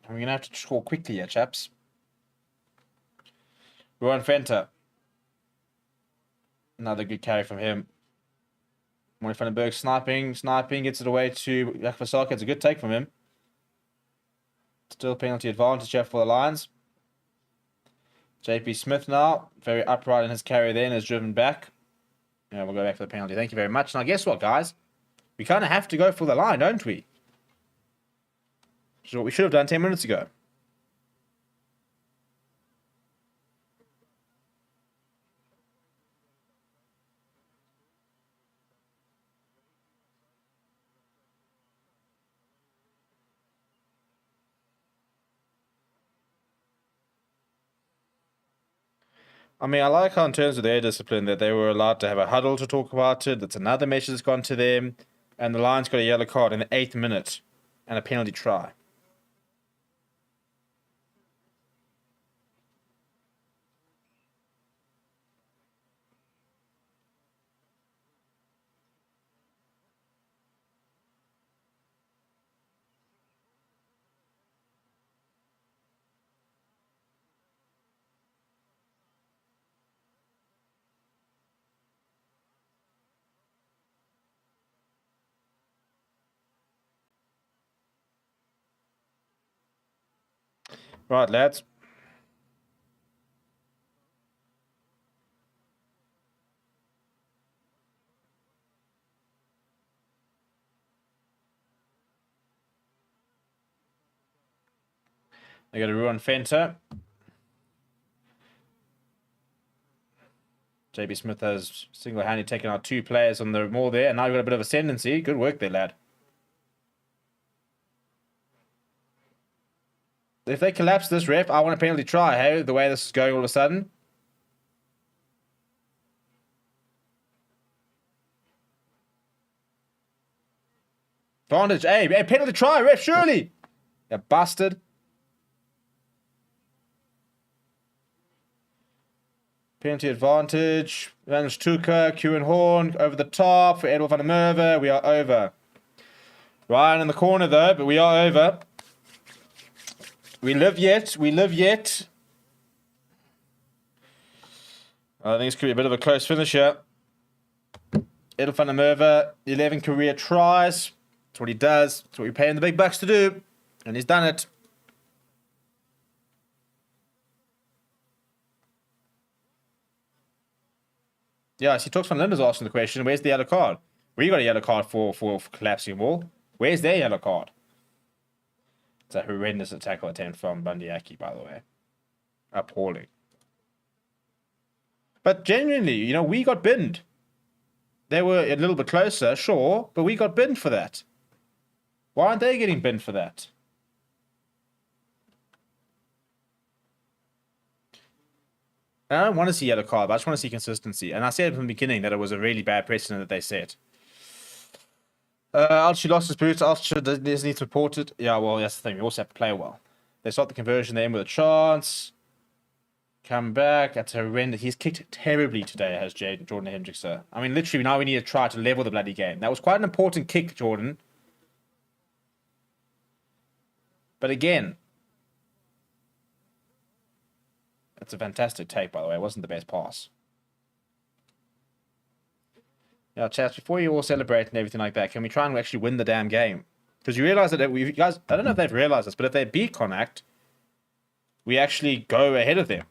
We're going to have to score quickly here, chaps. Ruan Fenter. Another good carry from him. Morty Vandenberg sniping, gets it away to Akvasaka. It's a good take from him. Still penalty advantage here for the Lions. JP Smith now, very upright in his carry there and is driven back. Yeah, we'll go back for the penalty. Thank you very much. Now, guess what, guys? We kind of have to go for the line, don't we? Which is what we should have done 10 minutes ago. I mean, I like how in terms of their discipline that they were allowed to have a huddle to talk about it. That's another message that's gone to them. And the Lions got a yellow card in the 8th minute and a penalty try. Right, lads. They got a Ruan Fenter. JB Smith has single-handedly taken out 2 players on the more there, and now you've got a bit of ascendancy. Good work there, lad. If they collapse this, ref, I want a penalty try, hey? The way this is going all of a sudden. Advantage. Hey, penalty try, ref, surely. You bastard. Penalty advantage. Vanish Tuka, Kewen Horn, over the top for Edward van der Merwe. We are over. Ryan in the corner, though, but we are over. We live yet. We live yet. I think this could be a bit of a close finish here. Edward van der Merwe, 11 career tries. That's what he does. That's what we pay him the big bucks to do. And he's done it. Yeah, see, Talks van Linda's asking the question, where's the yellow card? We got a yellow card for collapsing a wall. Where's their yellow card? It's a horrendous tackle attempt from Bundyaki, by the way. Appalling. But genuinely, we got binned. They were a little bit closer, sure, but we got binned for that. Why aren't they getting binned for that? I don't want to see yellow card, but I just want to see consistency. And I said from the beginning that it was a really bad precedent that they set. Alchi lost his boots. Alchi doesn't need to report it. Yeah, well, that's the thing. We also have to play well. They start the conversion, they end with a chance. Come back. That's horrendous. He's kicked terribly today, has Jordan Hendrickson. I mean, literally, now we need to try to level the bloody game. That was quite an important kick, Jordan. But again, that's a fantastic take, by the way. It wasn't the best pass. Now, chat, before you all celebrate and everything like that, can we try and actually win the damn game? Because you realize that you guys, I don't know if they've realized this, but if they beat CONNACHT, we actually go ahead of them.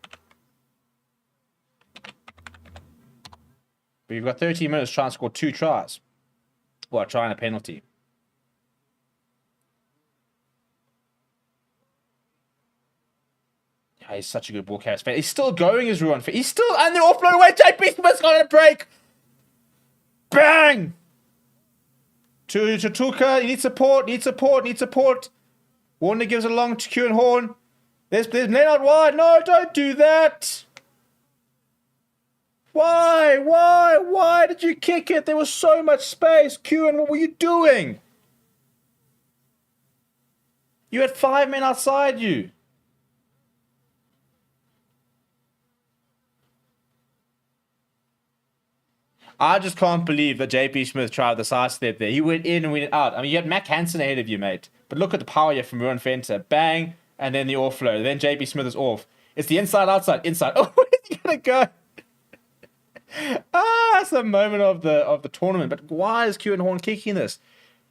But you've got 13 minutes trying to score 2 tries. Well, trying a penalty. Yeah, he's such a good ball carrier. He's still going as Ruan. He's still, and they're offload away. JP Smith's got a break. Bang! To Tuka, he needs support. Warner gives it along to Kewen Horn. There's Leonard wide. No, don't do that. Why did you kick it? There was so much space. Kewen, what were you doing? You had 5 men outside you. I just can't believe that JP Smith tried the side step there. He went in and went out. I mean, you had Mac Hansen ahead of you, mate. But look at the power here from Ruan Fenter. Bang, and then the offload. Then JP Smith is off. It's the inside. Oh, where's he gonna go? That's the moment of the tournament. But why is Kewen Horn kicking this?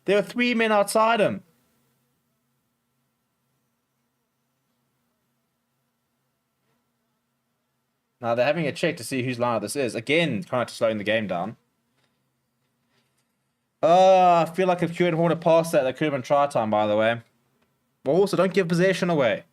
There were 3 men outside him. Now they're having a check to see whose line this is. Again, trying to slowing the game down. I feel like if Kewen Horn had passed that could have been try time, by the way. But also, don't give possession away.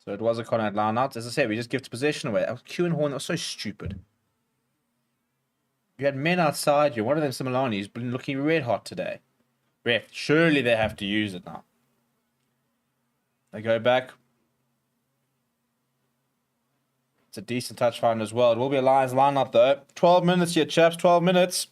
So it was a Connacht line out. As I said, we just gifted possession away. Horn, that was so stupid. You had men outside you. One of them, Similani's been looking red hot today. Ref, surely they have to use it now. They go back. It's a decent touch find as well. It will be a Lions line up though. 12 minutes here, chaps. 12 minutes.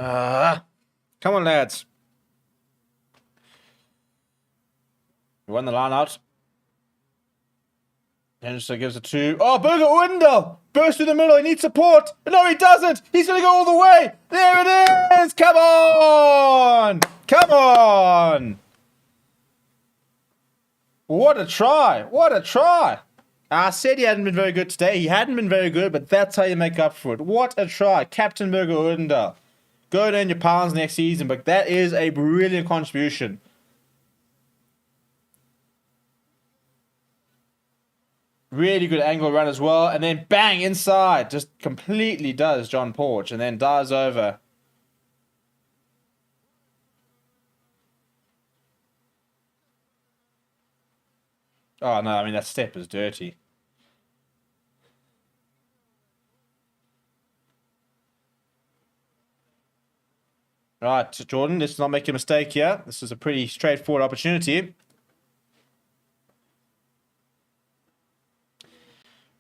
Come on, lads. We won the line out. Henderson gives it to... Oh, Burger Windel! Burst through the middle. He needs support. No, he doesn't. He's going to go all the way. There it is. Come on. Come on. What a try. What a try. I said he hadn't been very good today. He hadn't been very good, but that's how you make up for it. What a try. Captain Burger Windel. Go down your pounds next season, but that is a brilliant contribution. Really good angle run as well. And then bang, inside. Just completely does John Porch. And then dives over. Oh, no. I mean, that step is dirty. Right, Jordan, let's not make a mistake here. This is a pretty straightforward opportunity.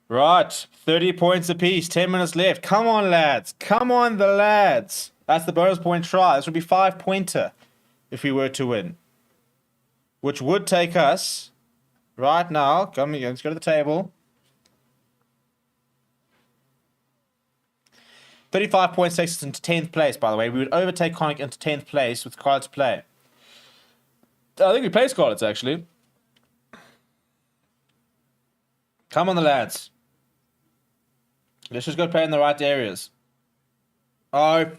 Right, 30 points apiece, 10 minutes left. Come on, lads. Come on, the lads. That's the bonus point try. This would be 5-pointer if we were to win. Which would take us right now. Come here, let's go to the table. 35 points takes us into 10th place, by the way. We would overtake Connacht into 10th place with Scarlet to play. I think we play Scarlets, actually. Come on, the lads. Let's just go play in the right areas. Oh.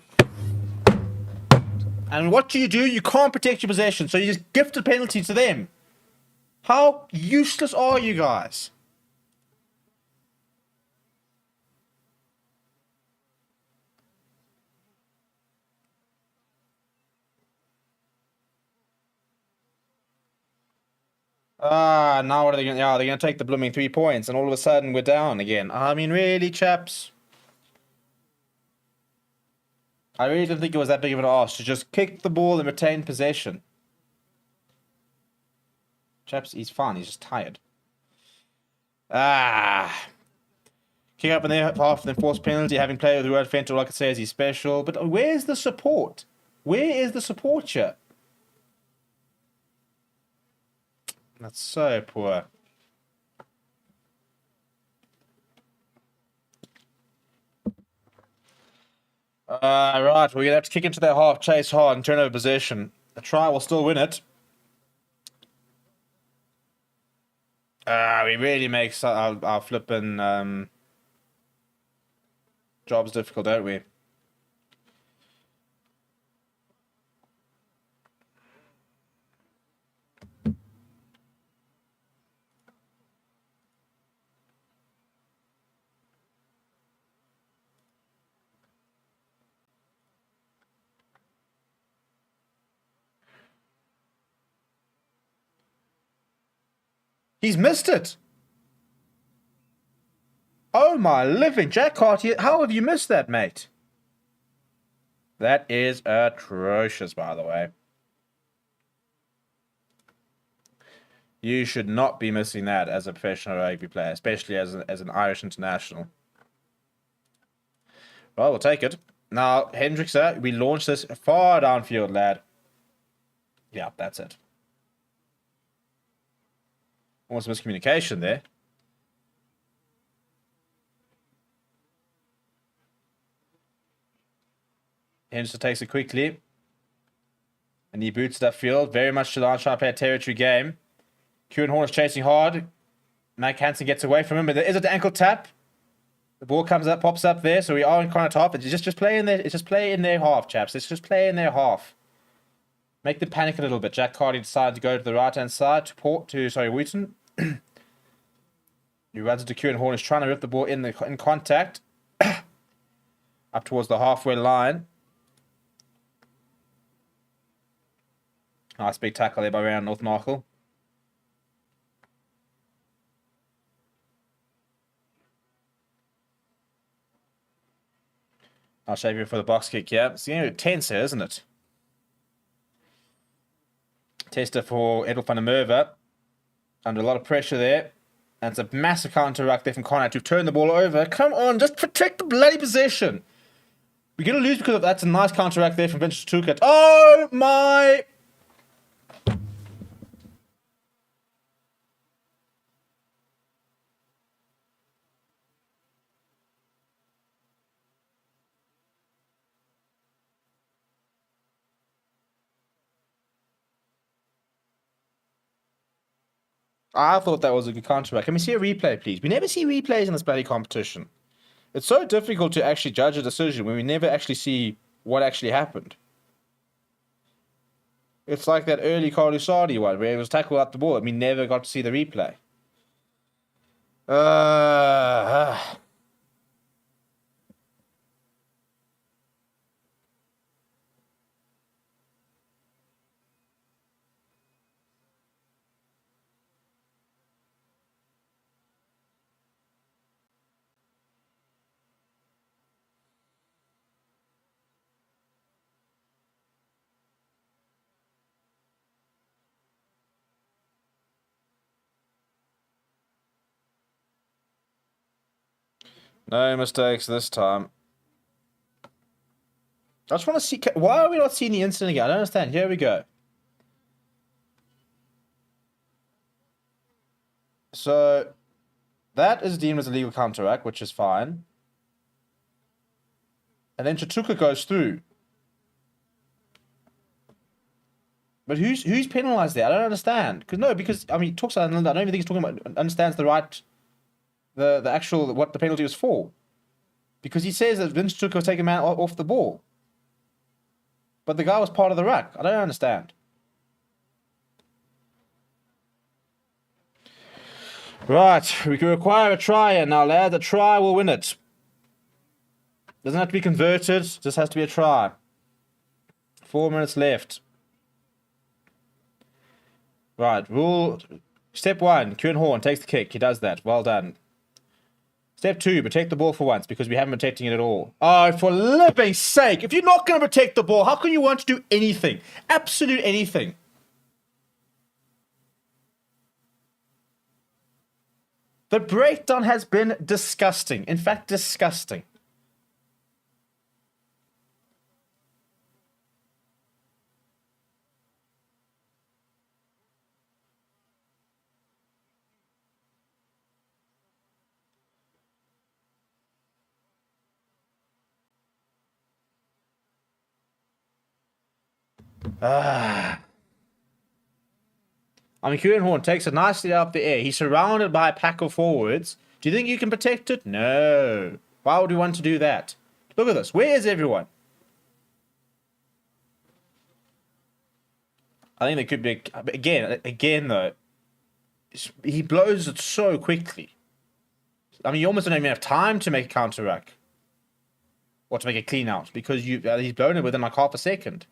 And what do? You can't protect your possession, so you just gift a penalty to them. How useless are you guys? Now what are they going to... Yeah, they're going to take the blooming 3 points, and all of a sudden we're down again. I mean, really, chaps? I really didn't think it was that big of an ask to just kick the ball and retain possession. Chaps, he's fine. He's just tired. Kick up in there half, then forced penalty, having played with the word Fenton, like I say, he's special. But where's the support? Where is the support here? That's so poor. Right, we're going to have to kick into their half, chase hard, and turn over possession. A try will still win it. We really make our flipping jobs difficult, don't we? He's missed it. Oh my living, Jack Cartier, how have you missed that, mate? That is atrocious, by the way. You should not be missing that as a professional rugby player, especially as an Irish international. Well, we'll take it. Now, Hendrickson, we launch this far downfield, lad. Yeah, that's it. Almost miscommunication there. Henderson takes it quickly. And he boots that field. Very much to the trying to play a territory game. Kieran Horn is chasing hard. Mike Hansen gets away from him, but there is an ankle tap. The ball comes up, pops up there, so we are in Connacht half. It's just play in there. It's just play in their half, chaps. Let's just play in their half. Make them panic a little bit. Jack Carty decides to go to the right-hand side to Wooten. He runs into Kieran Horn. He's trying to rip the ball in contact. Up towards the halfway line. Nice big tackle there by Ryan North Markle. I'll shave you for the box kick, yeah. It's getting a bit tense here, isn't it? Tester for Edel van der Merwe. Under a lot of pressure there. And it's a massive counter-ruck there from Connacht to turn the ball over. Come on, just protect the bloody possession. We're going to lose because of that's a nice counter-ruck there from Vincent Tukat. Oh, my... I thought that was a good counter-ruck. Can we see a replay, please? We never see replays in this bloody competition. It's so difficult to actually judge a decision when we never actually see what actually happened. It's like that early Carly Sardi one where it was tackled out the ball and we never got to see the replay. No mistakes this time. I just want to see... Why are we not seeing the incident again? I don't understand. Here we go. So, that is deemed as a legal counteract, which is fine. And then Chatuka goes through. But who's penalised there? I don't understand. Because I mean, he talks about... I don't even think he's talking about... Understands the right... The actual... What the penalty was for. Because he says that Vince Chatuka was taking a man off the ball. But the guy was part of the ruck. I don't understand. Right, we can require a try here now, lad. A try will win it. Doesn't have to be converted, just has to be a try. 4 minutes left. Right, rule... Step 1, Kieran Horn takes the kick. He does that. Well done. Step 2, protect the ball for once, because we haven't been protecting it at all. Oh, for living sake! If you're not going to protect the ball, how can you want to do anything? Absolute anything. The breakdown has been disgusting. In fact, disgusting. I mean, Kieran Horn takes it nicely up the air. He's surrounded by a pack of forwards. Do you think you can protect it? No. Why would we want to do that? Look at this. Where is everyone? I think there could be... Again, though, he blows it so quickly. I mean, you almost don't even have time to make a counter-ruck. Or to make a clean-out. Because he's blown it within like half a second.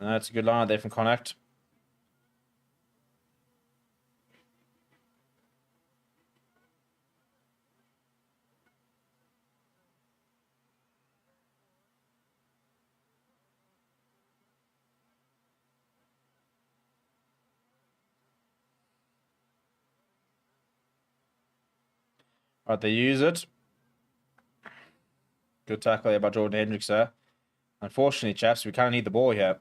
That's a good line out there from CONNACHT. Right, they use it. Good tackle there by Jordan Hendricks there. Unfortunately, chaps, we kind of need the ball here.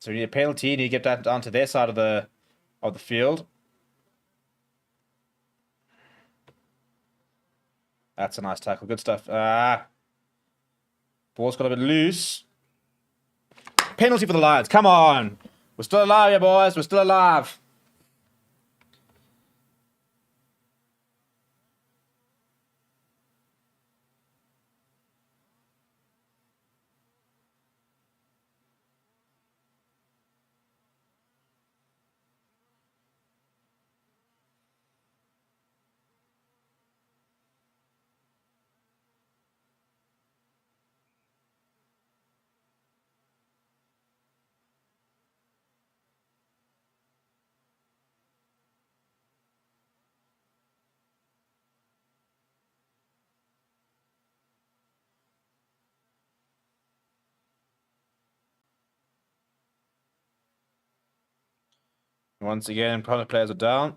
So we need a penalty, and you get that down to their side of the field. That's a nice tackle. Good stuff. Ball's got a bit loose. Penalty for the Lions. Come on. We're still alive, yeah, boys. We're still alive. Once again, product players are down.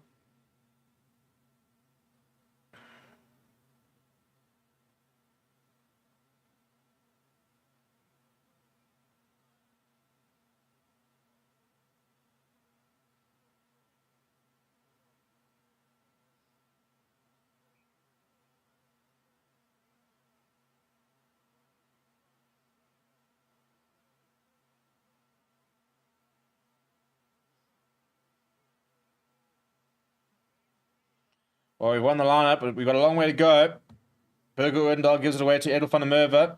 Well, we've won the lineup, but we've got a long way to go. Burger Wendell gives it away to Edel van der Merwe.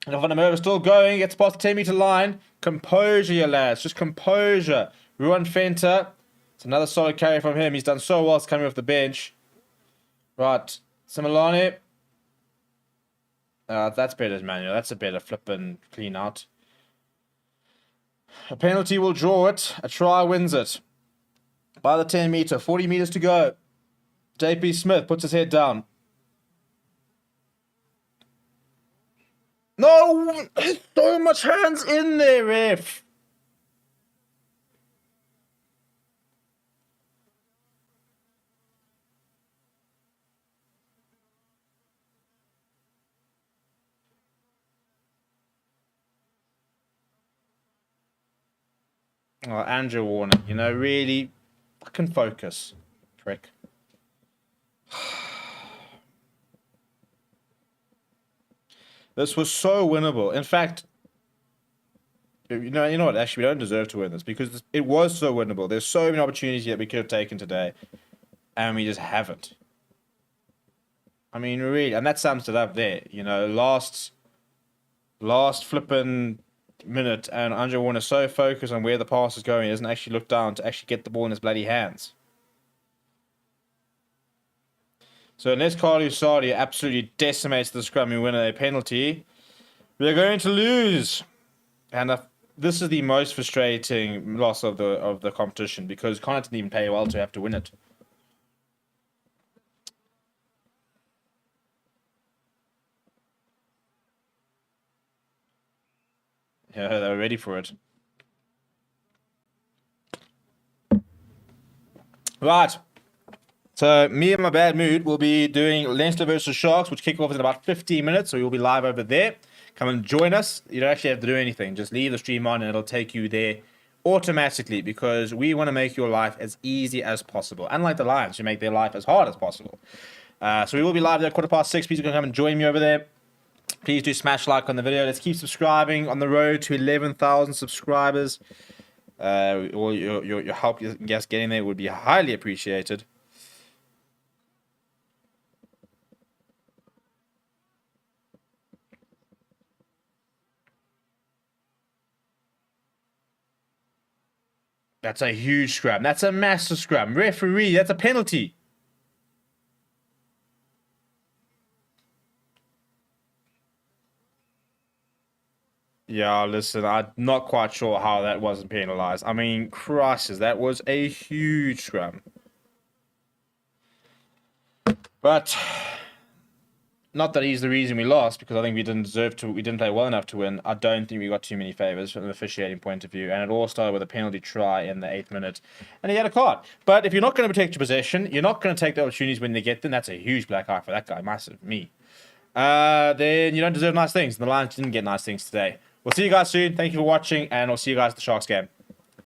Edel van der Merwe still going. Gets past the 10-meter line. Composure, you lads. Just composure. Ruan Fenter. It's another solid carry from him. He's done so well coming off the bench. Right. Similani. That's better, Manuel. That's a better flipping clean out. A penalty will draw it. A try wins it. By the 10-meter. 40 meters to go. JP Smith puts his head down. No! There's so much hands in there, ref. Oh, Andrew Warner, you know, really fucking focus, prick. This was so winnable. In fact, you know what? Actually, we don't deserve to win this because it was so winnable. There's so many opportunities that we could have taken today, and we just haven't. I mean, really, and that sums it up there. You know, last flipping minute, and Andrew Warner so focused on where the pass is going, he doesn't actually look down to actually get the ball in his bloody hands. So unless Carly Usadi absolutely decimates the scrum and win a penalty, we're going to lose. And this is the most frustrating loss of the competition because Connacht didn't even play well to have to win it. Yeah, they were ready for it. Right. So me and my bad mood will be doing Leinster versus Sharks, which kick off in about 15 minutes. So you'll be live over there. Come and join us. You don't actually have to do anything. Just leave the stream on and it'll take you there automatically because we want to make your life as easy as possible. Unlike the Lions, who make their life as hard as possible. So we will be live there at 6:15. Please come and join me over there. Please do smash like on the video. Let's keep subscribing on the road to 11,000 subscribers. All your help, yes, getting there would be highly appreciated. That's a huge scrum. That's a massive scrum. Referee, that's a penalty. Yeah, listen, I'm not quite sure how that wasn't penalized. I mean, crosses, that was a huge scrum. But not that he's the reason we lost, because I think we didn't play well enough to win. I don't think we got too many favors from an officiating point of view. And it all started with a penalty try in the 8th minute. And he had a card. But if you're not going to protect your possession, you're not going to take the opportunities when they get them. That's a huge black eye for that guy. Massive. Me. Then you don't deserve nice things. The Lions didn't get nice things today. We'll see you guys soon. Thank you for watching. And I'll see you guys at the Sharks game.